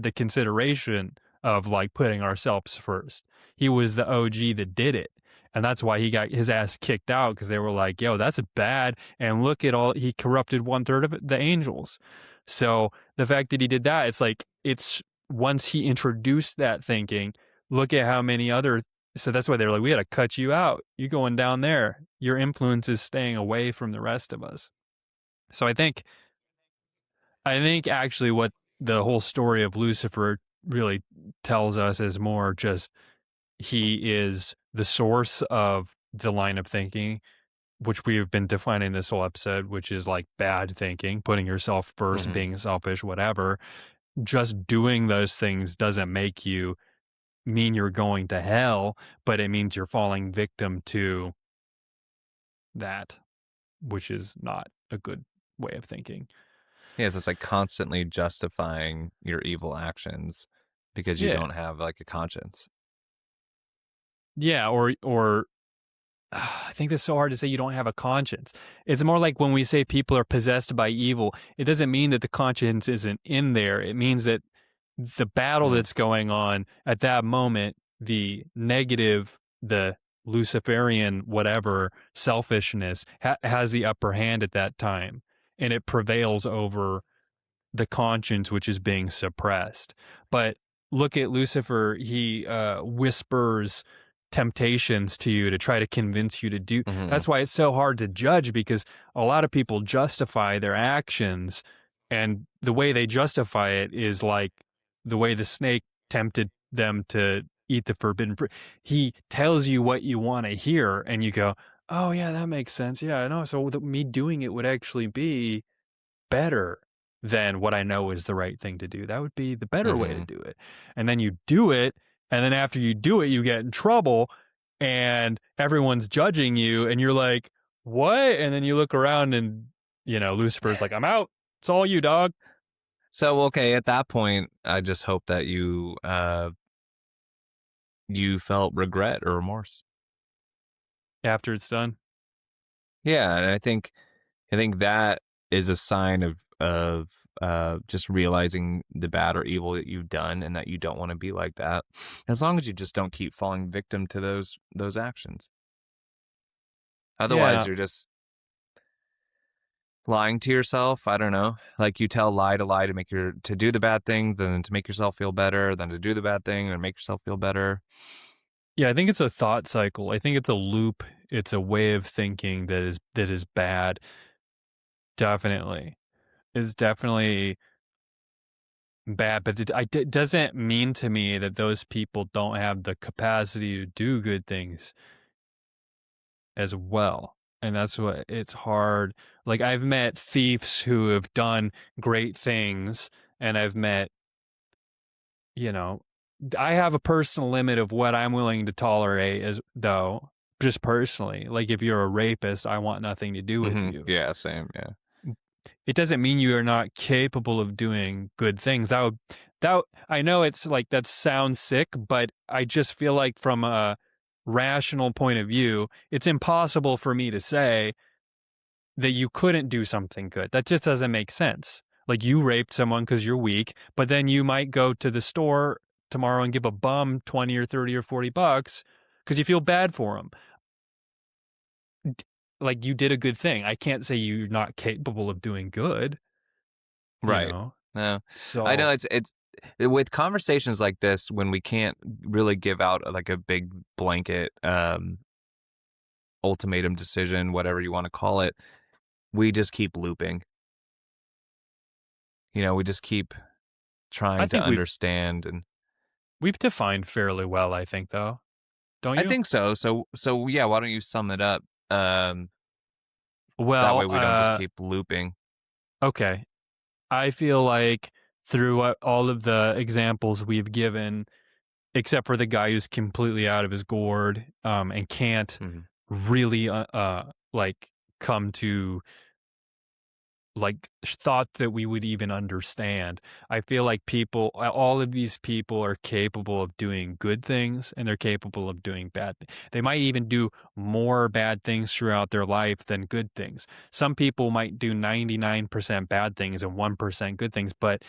the consideration of like putting ourselves first. He was the OG that did it. And that's why he got his ass kicked out, because they were like, yo, that's bad. And look at all, he corrupted one third of the angels. So the fact that he did that, it's like, it's once he introduced that thinking, look at how many other, so that's why they're like, we got to cut you out. You going down there. Your influence is staying away from the rest of us. So I think actually what the whole story of Lucifer really tells us is more just he is the source of the line of thinking, which we have been defining this whole episode, which is like bad thinking, putting yourself first, Hmm. being selfish, whatever. just doing those things doesn't make you mean you're going to hell, but it means you're falling victim to that, which is not a good way of thinking. Yeah, so it's like constantly justifying your evil actions because you Yeah. don't have like a conscience. Yeah, or I think that's so hard to say you don't have a conscience. It's more like when we say people are possessed by evil, it doesn't mean that the conscience isn't in there. It means that the battle Mm, that's going on at that moment, the negative, the Luciferian, whatever, selfishness has the upper hand at that time. And it prevails over the conscience which is being suppressed. But look at Lucifer, he whispers temptations to you to try to convince you to do. mhm, That's why it's so hard to judge, because a lot of people justify their actions, and the way they justify it is like the way the snake tempted them to eat the forbidden fruit. He tells you what you want to hear and you go, "Oh yeah, that makes sense. Yeah, I know. So me doing it would actually be better than what I know is the right thing to do. That would be the better way to mhm. do it." And then you do it, and then after you do it, you get in trouble and everyone's judging you and you're like, "What?" And then you look around and, Lucifer's like, "I'm out. It's all you, dog." So, okay, at that point, I just hope that you felt regret or remorse. After it's done. Yeah, and I think that is a sign of just realizing the bad or evil that you've done and that you don't want to be like that. As long as you just don't keep falling victim to those actions. Otherwise, Yeah. you're just lying to yourself. I don't know. Like you tell lie to lie to do the bad thing, then to make yourself feel better, then to do the bad thing and make yourself feel better. Yeah, I think it's a thought cycle. I think it's a loop. It's a way of thinking that is bad. Definitely. Is definitely bad, but it doesn't mean to me that those people don't have the capacity to do good things as well. And that's what it's hard. Like I've met thieves who have done great things, and I've met, you know, I have a personal limit of what I'm willing to tolerate as though, just personally. Like if you're a rapist, I want nothing to do with you. Yeah, same. Yeah. It doesn't mean you are not capable of doing good things. I know it's like that sounds sick, but I just feel like from a rational point of view, it's impossible for me to say that you couldn't do something good. That just doesn't make sense. Like you raped someone because you're weak, but then you might go to the store tomorrow and give a bum 20 or 30 or 40 bucks because you feel bad for him. Like you did a good thing. I can't say you're not capable of doing good, you Right. know? No. I know So it's with conversations like this when we can't really give out like a big blanket ultimatum decision, whatever you want to call it, we just keep looping. We just keep I trying to think understand and we've defined fairly well, I think, though. Don't I you? think so. So yeah, why don't you sum it up? That Well, way we don't just keep looping. okay. I feel like through all of the examples we've given, except for the guy who's completely out of his gourd, and can't Mhm. really, like, come to like thought that we would even understand. I feel like all of these people are capable of doing good things and they're capable of doing they might even do more bad things throughout their life than good things. Some people might do 99% bad things and 1% good things, but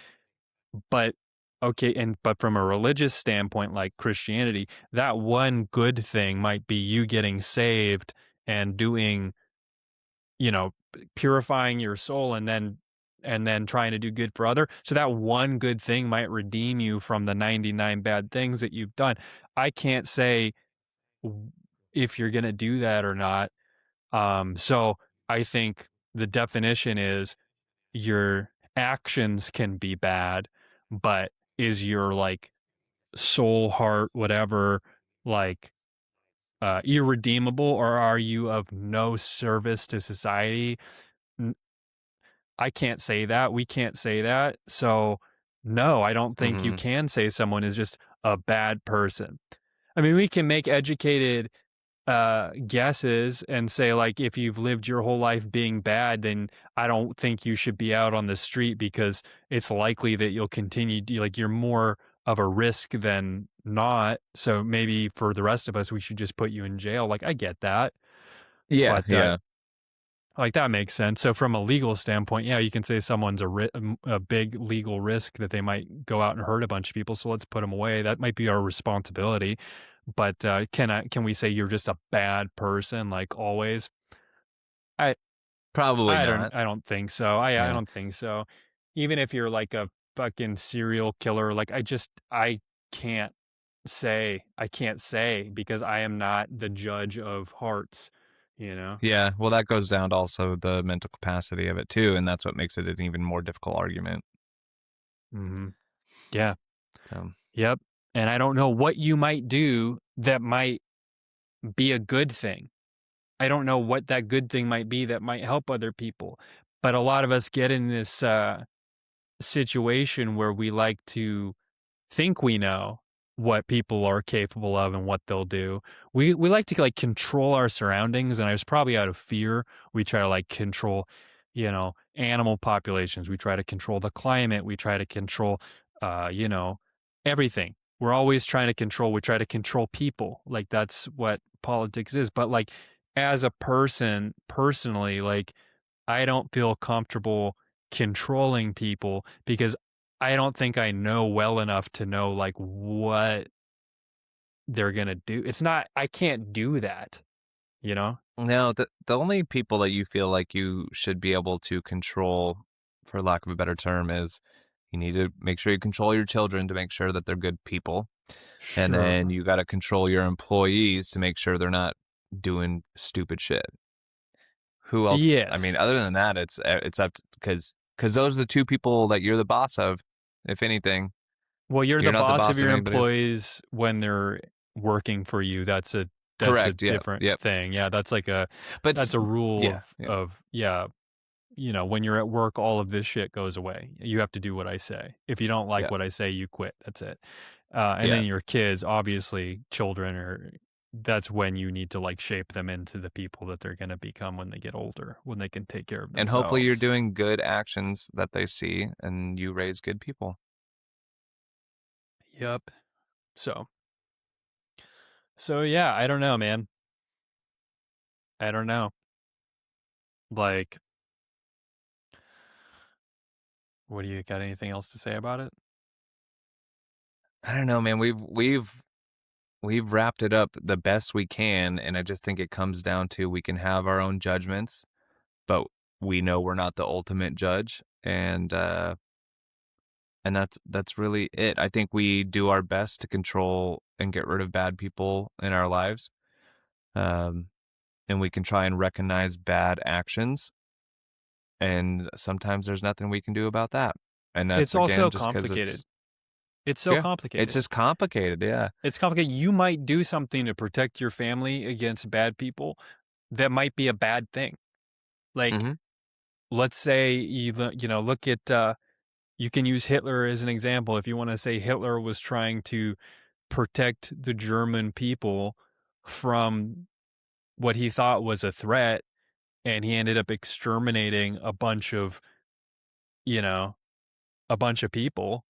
okay, but from a religious standpoint like Christianity, that one good thing might be you getting saved and doing, purifying your soul and then trying to do good for other. So that one good thing might redeem you from the 99 bad things that you've done. I can't say w- if you're going to do that or not. So I think the definition is your actions can be bad, but is your like soul, heart, whatever, like irredeemable, or are you of no service to society? I can't say that. We can't say that. So No, I don't think you Mhm. can say someone is just a bad person. I mean, we can make educated guesses and say, like, if you've lived your whole life being bad, then I don't think you should be out on the street because it's likely that you'll continue like you're more of a risk than not. So maybe for the rest of us, we should just put you in jail. Like, I get that, Yeah, but yeah. like that makes sense. So from a legal standpoint, yeah, you can say someone's a big legal risk that they might go out and hurt a bunch of people. So let's put them away. That might be our responsibility. But can we say you're just a bad person like always? I Probably not. I don't think so. I Yeah. don't think so. Even if you're like a fucking serial killer, like I can't I can't say because I am not the judge of hearts, you know? Yeah, well, that goes down to also the mental capacity of it too, and that's what makes it an even more difficult argument. Mhm. Yeah. So, Yep. And I don't know what you might do that might be a good thing. I don't know what that good thing might be that might help other people. But a lot of us get in this situation where we like to think we know what people are capable of and what they'll do. We like to like control our surroundings, and I was probably out of fear. We try to like control, animal populations. We try to control the climate. We try to control, everything. We're always trying to control. We try to control people. Like that's what politics is. But like as a person, personally, like I don't feel comfortable controlling people because I don't think I know well enough to know like what they're gonna do. It's not I can't do that, you know? no, the only people that you feel like you should be able to control, for lack of a better term, is you need to make sure you control your children to make sure that they're good people. And then Sure. you got to control your employees to make sure they're not doing stupid shit. Who else? I mean, Yes. other than that, it's up because those are the two people that you're the boss of. If anything, Well, you're you're the not the boss of boss of your anybody else. employees when they're working for you. That's a Correct. Yep. different Yep. thing. Yeah, But that's a rule yeah, yeah, of yeah, when you're at work, all of this shit goes away. You have to do what I say. If you don't like yeah, what I say, you quit. That's it. And yeah. then your kids, obviously, children are. That's when you need to like shape them into the people that they're going to become when they get older, when they can take care of And hopefully you're themselves. doing good actions that they see, and you raise good people. Yep. So, so yeah, I don't know, man. I don't know. Like, what do you got? Anything else to say about it? I don't know, man. We've wrapped it up the best we can, and I just think it comes down to we can have our own judgments, but we know we're not the ultimate judge, and that's really it. I think we do our best to control and get rid of bad people in our lives, um, and we can try and recognize bad actions, and sometimes there's nothing we can do about that, and that's It's again also just because complicated. it's It's so yeah, it's complicated. just complicated. Yeah. It's complicated. You might do something to protect your family against bad people that might be a bad thing. Like, Hmm. let's say look at you can use Hitler as an example if you want to say Hitler was trying to protect the German people from what he thought was a threat and he ended up exterminating you know, a bunch of people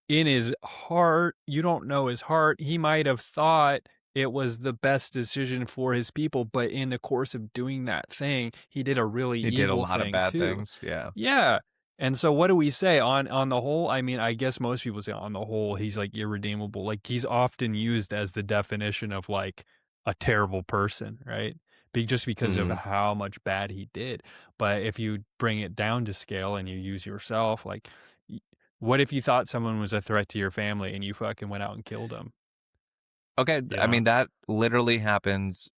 in his heart, you don't know his heart. He might have thought it was the best decision for his people, but in the course of doing that thing, he did a really He did a evil lot of thing bad too. things. Yeah. Yeah. And so what do we say on the whole? I mean, I guess most people say on the whole he's like irredeemable. Like he's often used as the definition of like a terrible person, right? Just because of Hmm. how much bad he did. But if you bring it down to scale and you use yourself, like what if you thought someone was a threat to your family and you fucking went out and killed them, Okay, you I know? mean, that literally happens,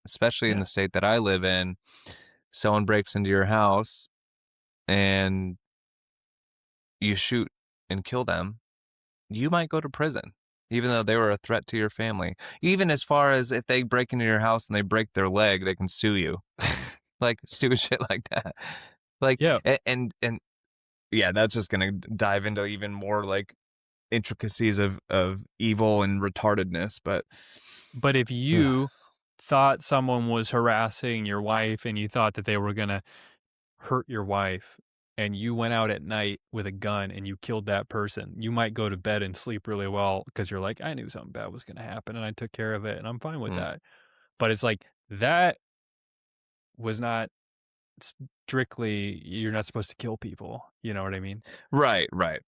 especially in Yeah. the state that I live in. Someone breaks into your house and you shoot and kill them, you might go to prison, even though they were a threat to your family. Even as far as if they break into your house and they break their leg, they can sue you. Like stupid shit like that. Like Yeah. and yeah, that's just gonna dive into even more like intricacies of evil and retardedness. But But if you thought someone was harassing your wife and you thought that they were gonna hurt your wife and you went out at night with a gun and you killed that person, you might go to bed and sleep really well because you're like, I knew something bad was gonna happen and I took care of it and I'm fine with mm, that. But it's like that was not strictly you're not supposed to kill people. You know what I mean? right, right.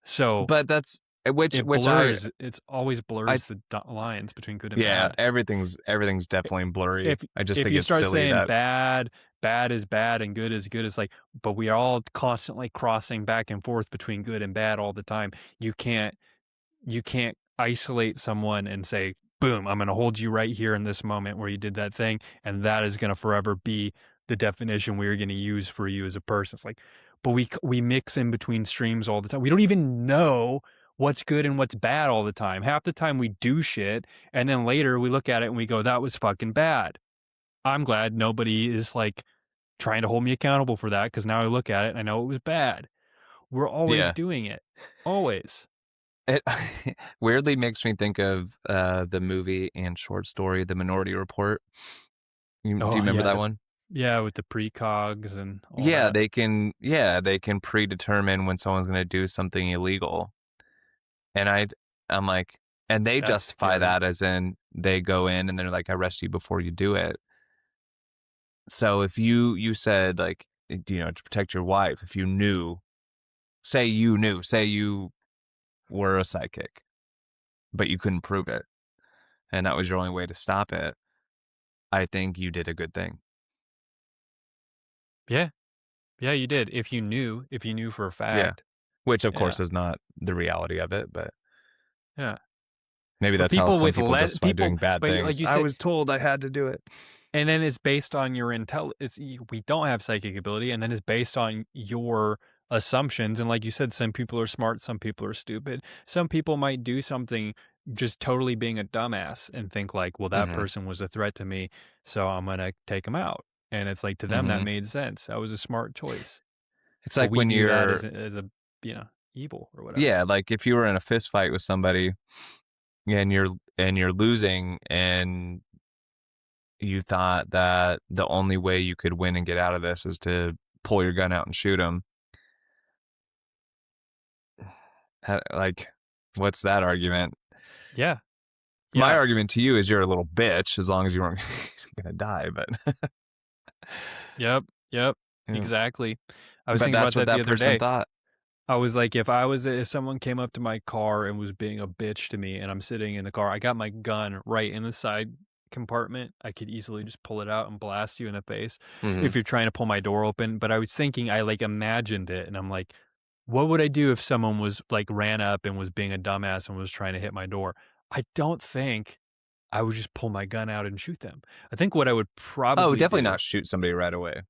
So But that's it which blurs. It's always I blurs the lines between good and yeah, bad. everything's definitely blurry. if I just if think you it's start silly saying that bad is bad and good is good, it's like, but we are all constantly crossing back and forth between good and bad all the time. You can't you can't isolate someone and say, boom, I'm going to hold you right here in this moment where you did that thing. And that is going to forever be the definition we're going to use for you as a person. It's like, but we mix in between streams all the time. We don't even know what's good and what's bad all the time. Half the time we do shit. And then later we look at it and we go, that was fucking bad. I'm glad nobody is like trying to hold me accountable for that because now I look at it and I know it was bad. We're always yeah. doing it. Always. It weirdly makes me think of the movie and short story The Minority Report. Do you Oh remember yeah, that one? yeah, with the precogs and all that. Yeah, they can predetermine when someone's going to do something illegal. And I'm like, and they That's justify scary. that as in they go in and they're like, arrest you before you do it. So if you said like, to protect your wife, if you knew, say you were a psychic, but you couldn't prove it, and that was your only way to stop it, I think you did a good thing. Yeah, yeah, you did. If you knew for a Yeah. fact. Which of Yeah, course is not the reality of it, but yeah. maybe But that's how people some with people let justify people, doing bad but like things. you I said, was told I had to do it. and then it's based on your we don't have psychic ability, and then it's based on your assumptions. And like you said, some people are smart, some people are stupid. Some people might do something just totally being a dumbass and think like, well, that Mhm. person was a threat to me, so I'm gonna take them out. And it's like to them that Mhm. made sense. That was a smart choice. It's But like we when view that you're as a evil or whatever. yeah, like if you were in a fist fight with somebody and you're losing and you thought that the only way you could win and get out of this is to pull your gun out and shoot them. Like, what's that argument? Yeah, My yeah, argument to you is you're a little bitch as long as you weren't gonna die, but yep, yep, yeah. exactly. I was But thinking about that's what that the that other person day. thought. I was like, if someone came up to my car and was being a bitch to me, and I'm sitting in the car, I got my gun right in the side compartment. I could easily just pull it out and blast you in the face Mhm. if you're trying to pull my door open. But I was thinking, I like imagined it, and I'm like, what would I do if someone was like ran up and was being a dumbass and was trying to hit my door? I don't think I would just pull my gun out and shoot them. I think what I would Oh, probably definitely do not shoot somebody right away.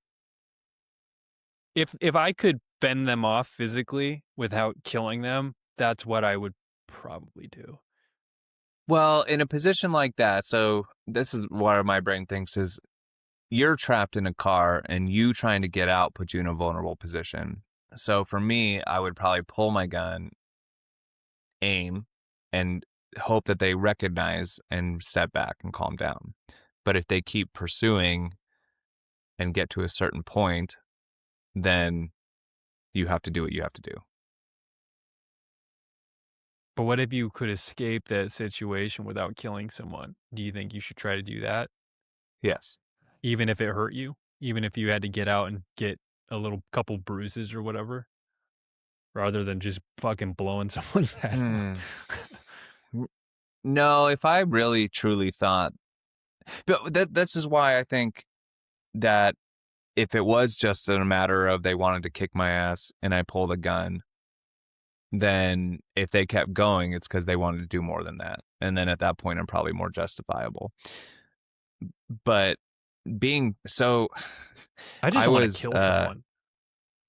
if I could fend them off physically without killing them, that's what I would probably do. Well, in a position like that, so this is what my brain thinks is you're trapped in a car and you trying to get out puts you in a vulnerable position. So for me, I would probably pull my gun, aim, and hope that they recognize and step back and calm down. But if they keep pursuing and get to a certain point, then you have to do what you have to do. But what if you could escape that situation without killing someone? Do you think you should try to do that? Yes. Even if it hurt you? Even if you had to get out and get a little couple bruises or whatever? Rather than just fucking blowing someone's head off. Hmm. No, if I really truly thought, but this is why I think that if it was just a matter of they wanted to kick my ass and I pulled a gun, then if they kept going, it's because they wanted to do more than that. And then at that point, I'm probably more justifiable. But being so, I just I don't want to was, kill someone.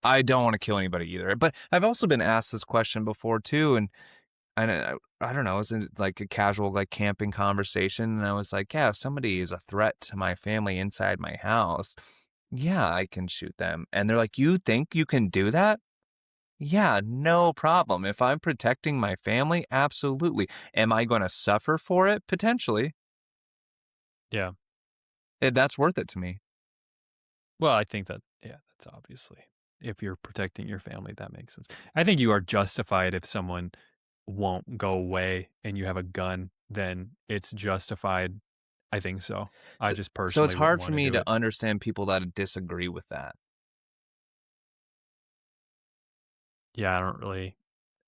I don't want to kill anybody either. But I've also been asked this question before too. And I don't know, it was in like a casual, like camping conversation. And I was like, yeah, if somebody is a threat to my family inside my house, yeah, I can shoot them. And they're like, you think you can do that? Yeah, no problem. If I'm protecting my family, absolutely. Am I going to suffer for it? Potentially. Yeah. That's worth it to me. Well, I think that, yeah, that's obviously, if you're protecting your family, that makes sense. I think you are justified if someone won't go away and you have a gun, then it's justified. I think so. I So, just so it's personally wouldn't hard for want to me do to it. understand people that disagree with that. Yeah, I don't really.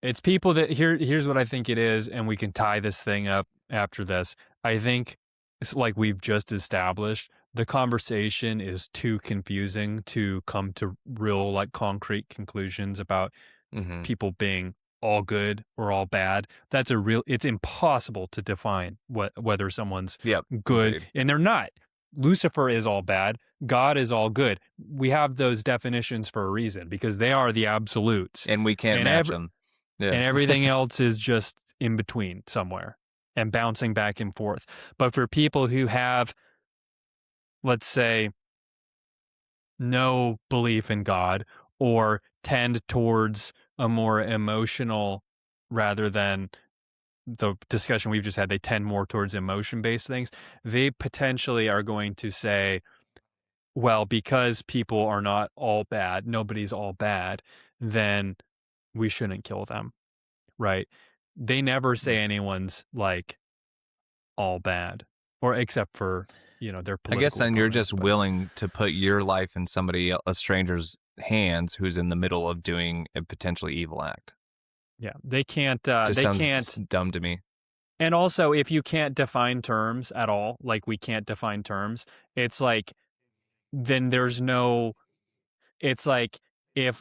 It's people that here's what I think it is, and we can tie this thing up after this. I think it's like we've just established, the conversation is too confusing to come to real like concrete conclusions about Hmm. people being all good or all bad. That's a real it's impossible to define whether someone's Yep, good, agreed. and they're not. Lucifer is all bad, God is all good. We have those definitions for a reason because they are the absolutes. And we can't And match every them. Yeah. and everything else is just in between somewhere and bouncing back and forth. But for people who have, let's say, no belief in God or tend towards a more emotional rather than the discussion we've just had, they tend more towards emotion based things. They potentially are going to say, well, because people are not all bad, nobody's all bad, then we shouldn't kill them, right? They never say Mm. anyone's like all bad, or except for, their I guess political then you're opponents. just But willing to put your life in a stranger's hands who's in the middle of doing a potentially evil act. yeah, they can't, Just they sounds can't. dumb to me. And also, if you can't define terms at all, like we can't define terms, it's like, then there's no, it's like, if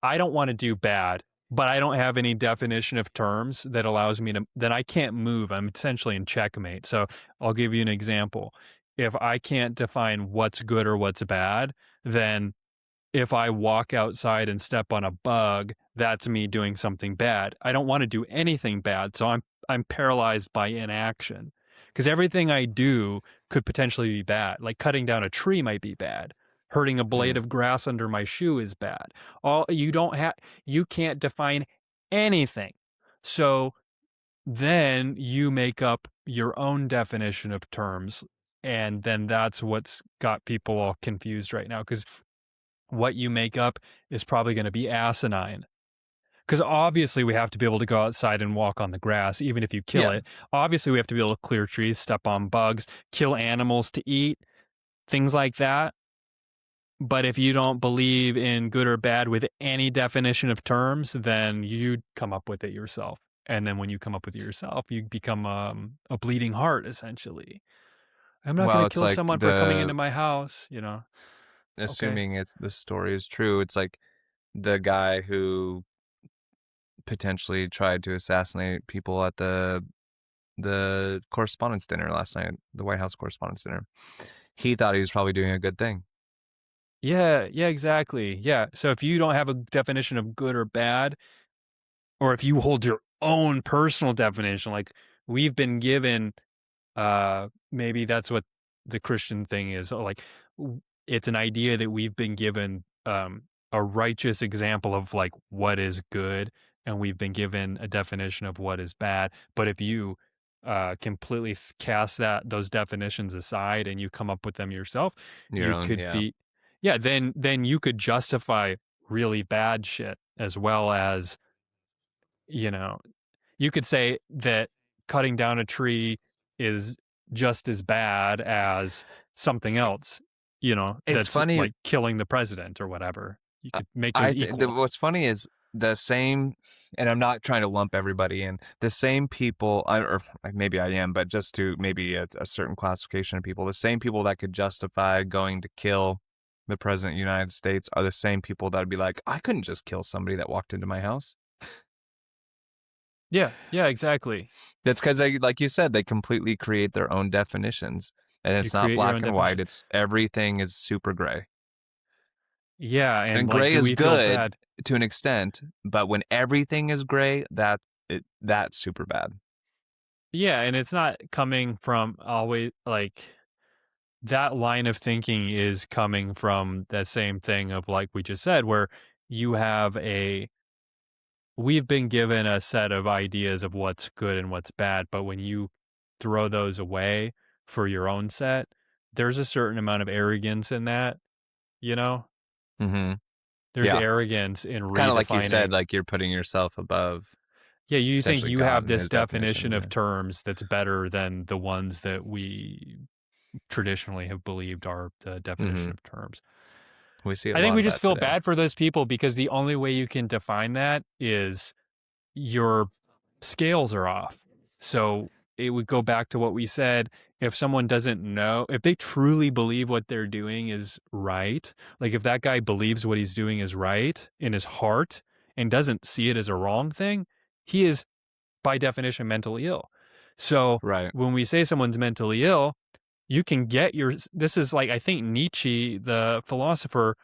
I don't want to do bad, but I don't have any definition of terms that allows me to, then I can't move. I'm essentially in checkmate. So I'll give you an example. If I can't define what's good or what's bad, then if I walk outside and step on a bug, that's me doing something bad. I don't want to do anything bad, so I'm paralyzed by inaction. Because everything I do could potentially be bad. Like cutting down a tree might be bad. Hurting a blade Mm. of grass under my shoe is bad. All you don't have you can't define anything. So then you make up your own definition of terms, and then that's what's got people all confused right now, because what you make up is probably going to be asinine. Because obviously, we have to be able to go outside and walk on the grass, even if you kill Yeah. it. Obviously, we have to be able to clear trees, step on bugs, kill animals to eat, things like that. But if you don't believe in good or bad with any definition of terms, then you come up with it yourself. And then when you come up with it yourself, you become a bleeding heart, essentially. I'm not going Well, to it's kill like someone for coming into my house. Okay. assuming it's the story is true, it's like the guy who potentially tried to assassinate people at the correspondence dinner last night, the White House correspondence dinner. He thought he was probably doing a good thing. Yeah, yeah, exactly. Yeah. So if you don't have a definition of good or bad, or if you hold your own personal definition, like we've been given, maybe that's what the Christian thing is. Like it's an idea that we've been given a righteous example of like what is good, and we've been given a definition of what is bad. But if you completely cast those definitions aside and you come up with them yourself, Your you own, could yeah. be, yeah, then you could justify really bad shit as well as, you know, you could say that cutting down a tree is just as bad as something else, It's that's funny. like killing the president or whatever. You could make those equal. What's funny is the same, and I'm not trying to lump everybody in. The same people, or maybe I am, but just to maybe a certain classification of people, the same people that could justify going to kill the president of the United States are the same people that would be like, I couldn't just kill somebody that walked into my house. Yeah, yeah, exactly. That's because they, like you said, they completely create their own definitions, and You it's not create your black own and white. definition. It's everything is super gray. Yeah, and And like, gray do is we feel good bad? to an extent, but when everything is gray, that's super bad. Yeah, and it's not coming from always like that line of thinking is coming from that same thing of like we just said, where you have we've been given a set of ideas of what's good and what's bad, but when you throw those away for your own set, there's a certain amount of arrogance in that, you know? Mm-hmm. There's Yeah. arrogance in Kind of like you said, redefining. like you're putting yourself above Yeah, you think potentially you God have and this his definition definitions. of Yeah. terms that's better than the ones that we traditionally have believed are the Mm-hmm. definition of terms. We see a I think lot we of just that feel today. bad for those people because the only way you can define that is your scales are off. So it would go back to what we said. If someone doesn't know, if they truly believe what they're doing is right, like if that guy believes what he's doing is right in his heart and doesn't see it as a wrong thing, he is by definition mentally ill. So Right. when we say someone's mentally ill, you can get your, this is like, I think Nietzsche, the philosopher,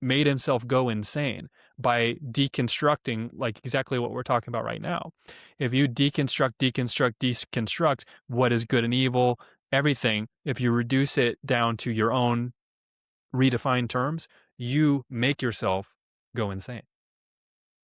made himself go insane by deconstructing like exactly what we're talking about right now. If you deconstruct what is good and evil, everything, if you reduce it down to your own redefined terms, you make yourself go insane,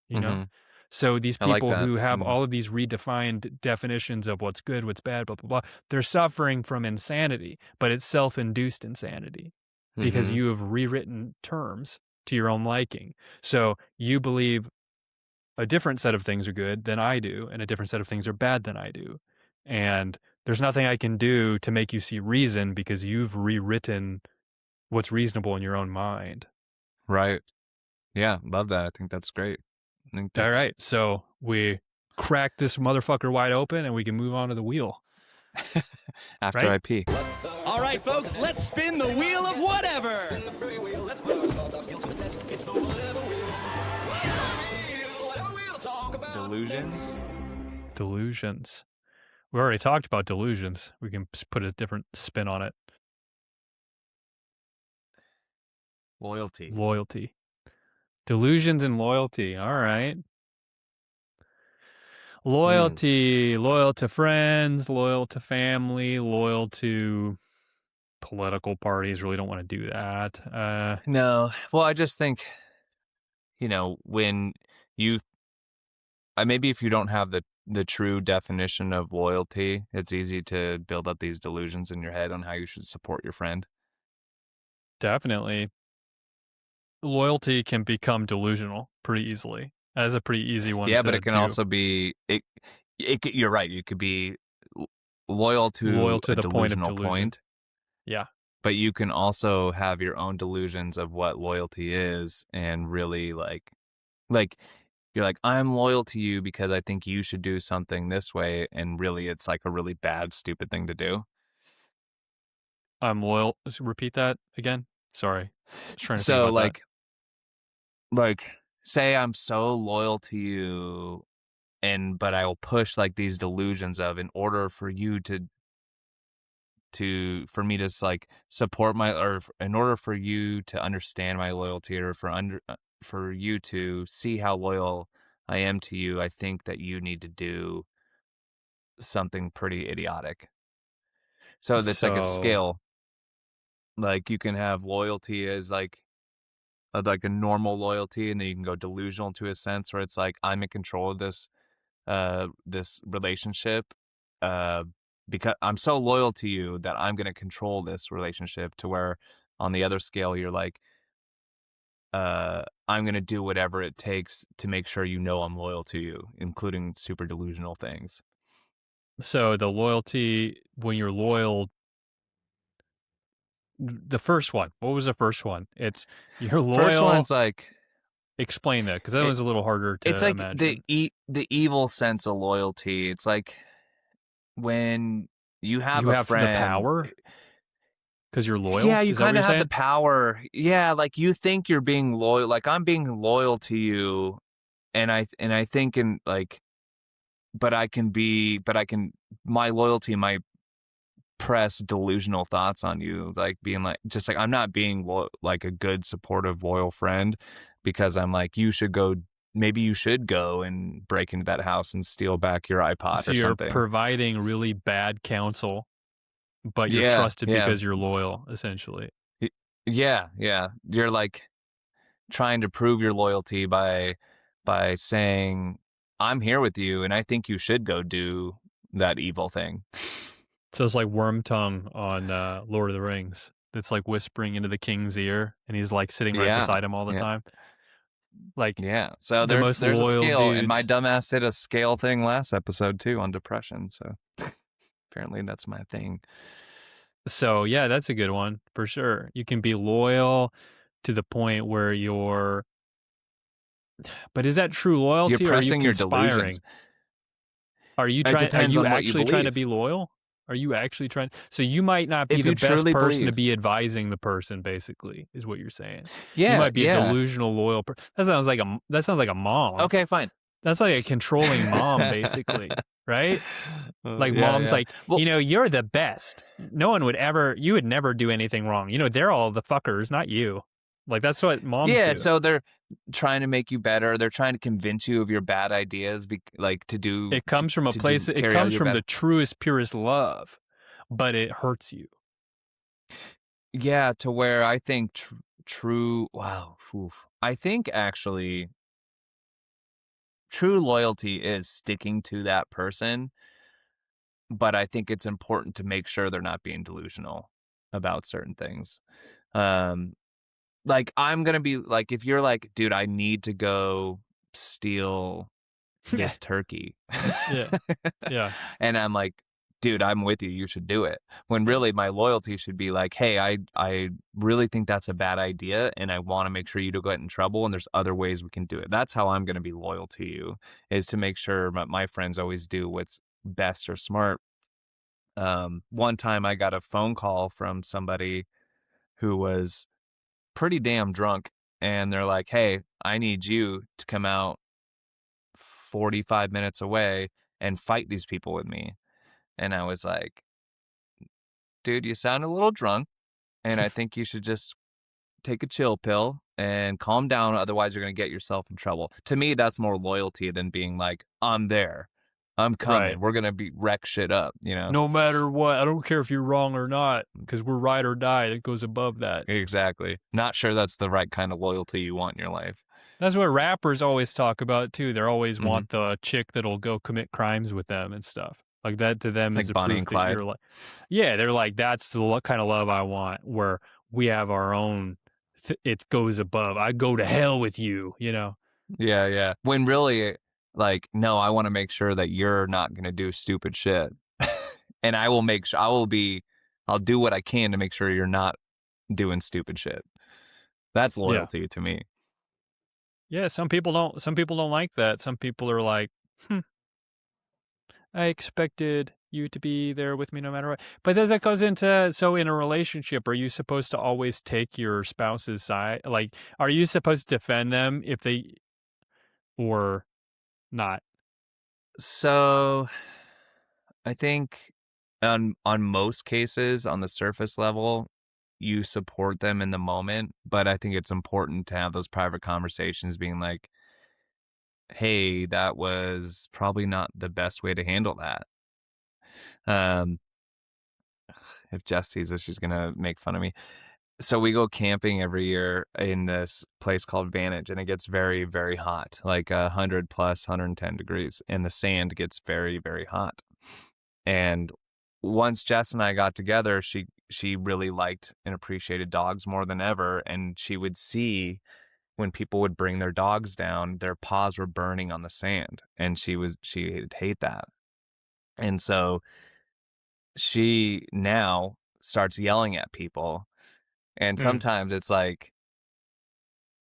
you know? Mm-hmm. So these I like people that. who have Mm. all of these redefined definitions of what's good, what's bad, blah, blah, blah, they're suffering from insanity, but it's self-induced insanity because Mm-hmm. you have rewritten terms to your own liking. So you believe a different set of things are good than I do, and a different set of things are bad than I do. And there's nothing I can do to make you see reason because you've rewritten what's reasonable in your own mind. Right. Yeah. Love that. I think that's great. I think All that's right. So we crack this motherfucker wide open and we can move on to the wheel, after right? I pee. All right, folks, let's spin the wheel of whatever. Delusions. Delusions. We already talked about delusions. We can put a different spin on it. Loyalty. Loyalty. Delusions and loyalty. All right. Hmm. Loyalty. Loyal to friends, loyal to family, loyal to political parties. Really don't want to do that. No. Well, I just think, when you maybe if you don't have the true definition of loyalty, it's easy to build up these delusions in your head on how you should support your friend. Definitely. Loyalty can become delusional pretty easily. That is a pretty easy one Yeah, but to it can do. also be you're right. You could be loyal Loyal to to a the point of delusional delusion. point, Yeah. but you can also have your own delusions of what loyalty is and really like you're like, I'm loyal to you because I think you should do something this way, and really it's like a really bad, stupid thing to do. I'm loyal. Repeat that again. Sorry. I was trying to think So about that. like say I'm so loyal to you, and but I will push like these delusions of, in order for you for me to like support my, or in order for you to understand my loyalty, or for you to see how loyal I am to you, I think that you need to do something pretty idiotic. So that's like a So, scale. Like you can have loyalty as like a normal loyalty, and then you can go delusional to a sense where it's like, I'm in control of this relationship, uh because I'm so loyal to you that I'm going to control this relationship, to where on the other scale you're like, I'm going to do whatever it takes to make sure I'm loyal to you, including super delusional things. so the loyalty, when you're loyal, the first one, what was the first one? It's you're First loyal. one's like, Explain that because that it, one's a little harder it's to like imagine the evil sense of loyalty. It's like when you have you a have the friend. power because you're Yeah, loyal. you Is that what kind you're of have the saying? power. Yeah, like you think you're being loyal, like I'm being loyal to you, and I think, in like, but I can, my loyalty might press delusional thoughts on you, like being like, just like, I'm not being like a good, supportive, loyal friend, because I'm like, maybe you should go and break into that house and steal back your iPod So or you're something. providing really bad counsel, but you're Yeah, trusted yeah. because you're loyal, essentially. Y- yeah, yeah. You're like trying to prove your loyalty by saying I'm here with you, and I think you should go do that evil thing. So it's like Worm Tongue on Lord of the Rings. It's like whispering into the king's ear, and he's like sitting right Yeah, beside him all the yeah, time. Like yeah. So the most there's a loyal scale, and my dudes. dumbass did a scale thing last episode too on depression. So apparently that's my thing. So yeah, that's a good one for sure. You can be loyal to the point where you're, but is that true You're loyalty or are you pressing your delusions. conspiring? Are you It trying, are depends you on what you actually trying to believe. be loyal? Are you actually trying? So you might not be If the you best truly person to believe, be advising the person, basically, is what you're saying. You yeah, might be a yeah. delusional loyal that sounds like a mom. Okay, fine. That's like a controlling mom, basically, right? Like Yeah, mom's yeah. like, Well, you're the best. No one would ever, you would never do anything wrong. They're all the fuckers, not you. Like that's what moms yeah. do. So they're trying to make you better. They're trying to convince you of your bad ideas, like to do It comes from a to place, do it carry out comes your from bad. the truest, purest love, but it hurts you. Yeah, to where I think true. Wow. Oof. I think actually true loyalty is sticking to that person, but I think it's important to make sure they're not being delusional about certain things. Um, like I'm gonna be like, if you're like, dude, I need to go steal this turkey. Yeah. Yeah. And I'm like, dude, I'm with you. You should do it. When really my loyalty should be like, hey, I really think that's a bad idea and I want to make sure you don't get in trouble and there's other ways we can do it. That's how I'm going to be loyal to you, is to make sure my friends always do what's best or smart. One time I got a phone call from somebody who was pretty damn drunk and they're like, hey, I need you to come out 45 minutes away and fight these people with me. And I was like, dude, you sound a little drunk, and I think you should just take a chill pill and calm down. Otherwise, you're going to get yourself in trouble. To me, that's more loyalty than being like, I'm there. I'm Right. coming. We're going to be wreck shit up, you know? No matter what, I don't care if you're wrong or not, because we're ride or die. It goes above that. Exactly. Not sure that's the right kind of loyalty you want in your life. That's what rappers always talk about too. They always Mhm. want the chick that'll go commit crimes with them and stuff. Like that to them is Like a Bonnie proof and that Clyde. you're like, yeah, they're like, that's the kind of love I want, where we have our own, it goes above. I go to hell with you, Yeah, yeah. When really, like, no, I want to make sure that you're not going to do stupid shit. And I will make sure, I'll do what I can to make sure you're not doing stupid shit. That's Yeah. loyalty to me. Yeah. Some people don't like that. Some people are like, I expected you to be there with me no matter what. But then that goes into, so in a relationship, are you supposed to always take your spouse's side? Like, are you supposed to defend them if they, or not? So I think on most cases, on the surface level, you support them in the moment, but I think it's important to have those private conversations being like, hey, that was probably not the best way to handle that. Um, if Jess sees this, she's gonna make fun of me. So we go camping every year in this place called Vantage, and it gets very, very hot, like 100 plus 110 degrees, and the sand gets very, very hot. And once Jess and I got together, she really liked and appreciated dogs more than ever, and she would see when people would bring their dogs down, their paws were burning on the sand, and she'd hate that. And so she now starts yelling at people, and Mm. sometimes it's like,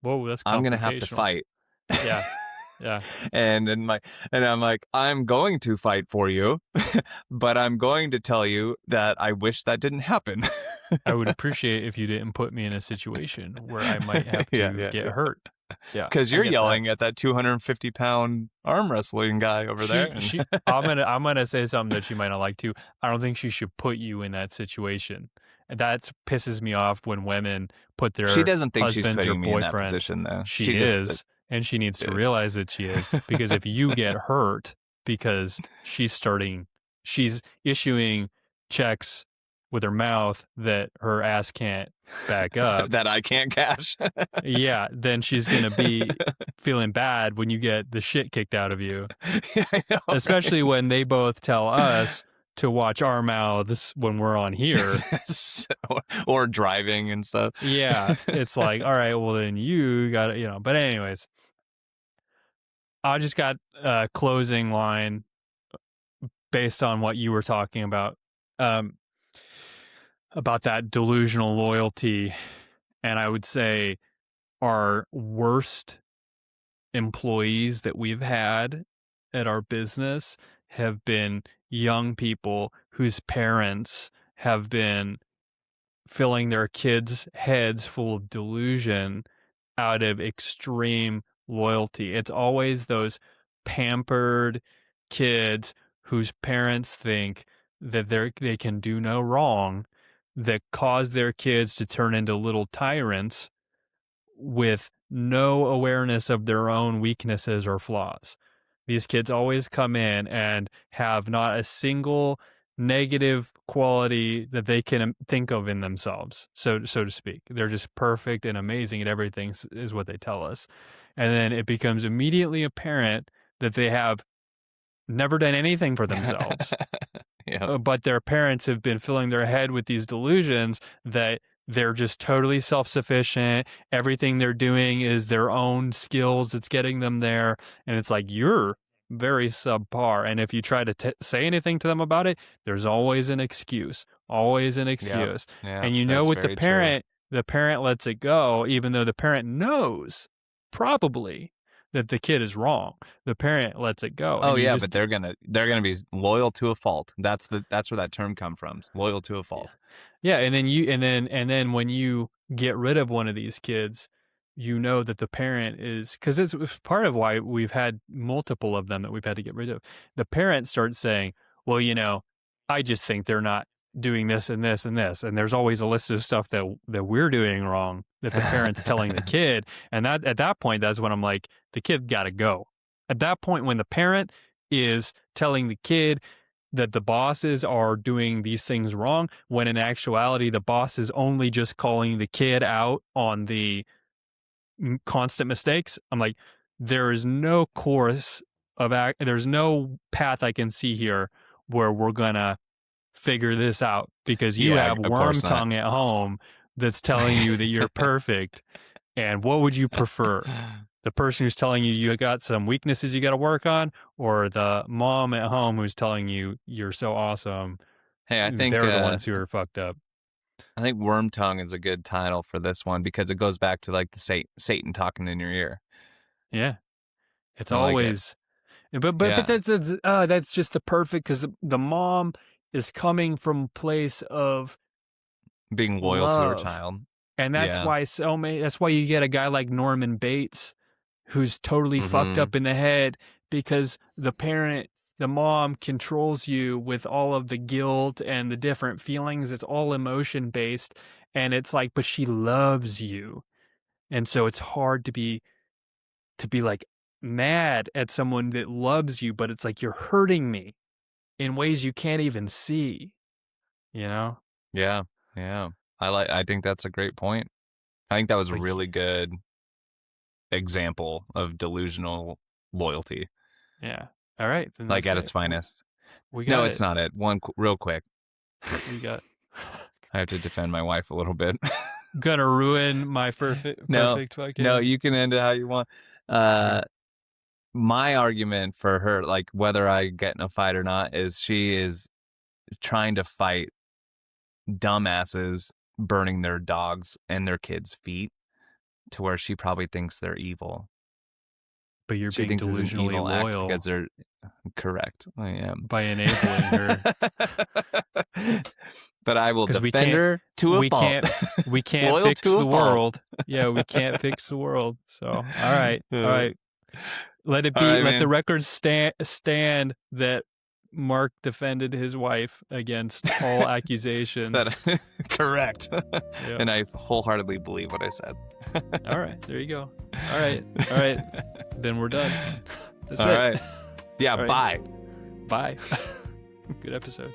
Whoa, that's I'm gonna have to confrontational. fight. Yeah. Yeah. And I'm like, I'm going to fight for you, but I'm going to tell you that I wish that didn't happen. I would appreciate if you didn't put me in a situation where I might have to get hurt. Yeah. Because I you're get that. yelling at that 250-pound arm wrestling guy over there. I'm gonna say something that she might not like too. I don't think she should put you in that situation. And that pisses me off when women put their She doesn't think she's husbands or putting me in that boyfriends. position, though. She is, and she needs to realize that she is, because if you get hurt because she's issuing checks with her mouth that her ass can't back up, that I can't cash. yeah, then she's going to be feeling bad when you get the shit kicked out of you. Yeah, I know, Especially when they both tell us to watch our mouths when we're on here. right? or driving and stuff. Yeah, it's like, all right, well then you got to, but anyways, I just got a closing line based on what you were talking um, about that delusional loyalty. And I would say our worst employees that we've had at our business have been young people whose parents have been filling their kids' heads full of delusion out of extreme loyalty. It's always those pampered kids whose parents think that they can do no wrong, that cause their kids to turn into little tyrants with no awareness of their own weaknesses or flaws. These kids always come in and have not a single negative quality that they can think of in themselves, so to speak. They're just perfect and amazing at everything, is what they tell us. And then it becomes immediately apparent that they have never done anything for themselves. Yeah. But their parents have been filling their head with these delusions that they're just totally self-sufficient. Everything they're doing is their own skills that's getting them there. And it's like, you're very subpar. And if you try to say anything to them about it, there's always an excuse, always an excuse. Yeah, And that's with very true. the parent lets it go, even though the parent probably that the kid is wrong. The parent lets it go. Oh yeah, but they're gonna be loyal to a fault. That's where that term come from. Loyal to a fault. Yeah, and then when you get rid of one of these kids, you know that the parent is, because it's part of why we've had multiple of them that we've had to get rid of. The parent starts saying, well, I just think they're not doing this and this and this, and there's always a list of stuff that we're doing wrong that the parent's telling the kid. And that at that point, that's when I'm like, the kid got to go. At that point, when the parent is telling the kid that the bosses are doing these things wrong, when in actuality the boss is only just calling the kid out on the constant mistakes, I'm like, there is no course of there's no path I can see here where we're gonna figure this out, because you have worm tongue at home that's telling you that you're perfect. And what would you prefer? The person who's telling you got some weaknesses you got to work on, or the mom at home who's telling you you're so awesome? Hey, I think they're the ones who are fucked up. I think worm tongue is a good title for this one, because it goes back to like the Satan talking in your ear. Yeah, it's I always, but that's just the perfect, because the mom is coming from a place of being loyal to her child. And that's why that's why you get a guy like Norman Bates, who's totally fucked up in the head, because the mom controls you with all of the guilt and the different feelings. It's all emotion based. And it's like, but she loves you. And so it's hard to be like mad at someone that loves you, but it's like, you're hurting me in ways you can't even see, Yeah. Yeah. I think that's a great point. I think that was a really good example of delusional loyalty. Yeah. All right. Then like at its finest. No, it's not it. One real quick. We got. I have to defend my wife a little bit. Gonna ruin my perfect fucking. No, you can end it how you want. My argument for her, like whether I get in a fight or not, is she is trying to fight dumbasses burning their dogs and their kids' feet, to where she probably thinks they're evil. But you're being delusionally loyal because they're correct. I am by enabling her. But I will defend her to a fault. We can't fix the world. Yeah, we can't fix the world. So all right. Let it be. Let the record stand that Mark defended his wife against all accusations. Correct. Yeah. And I wholeheartedly believe what I said. All right. There you go. All right. Then we're done. That's all it. Right. Yeah. All right. Bye. Good episode.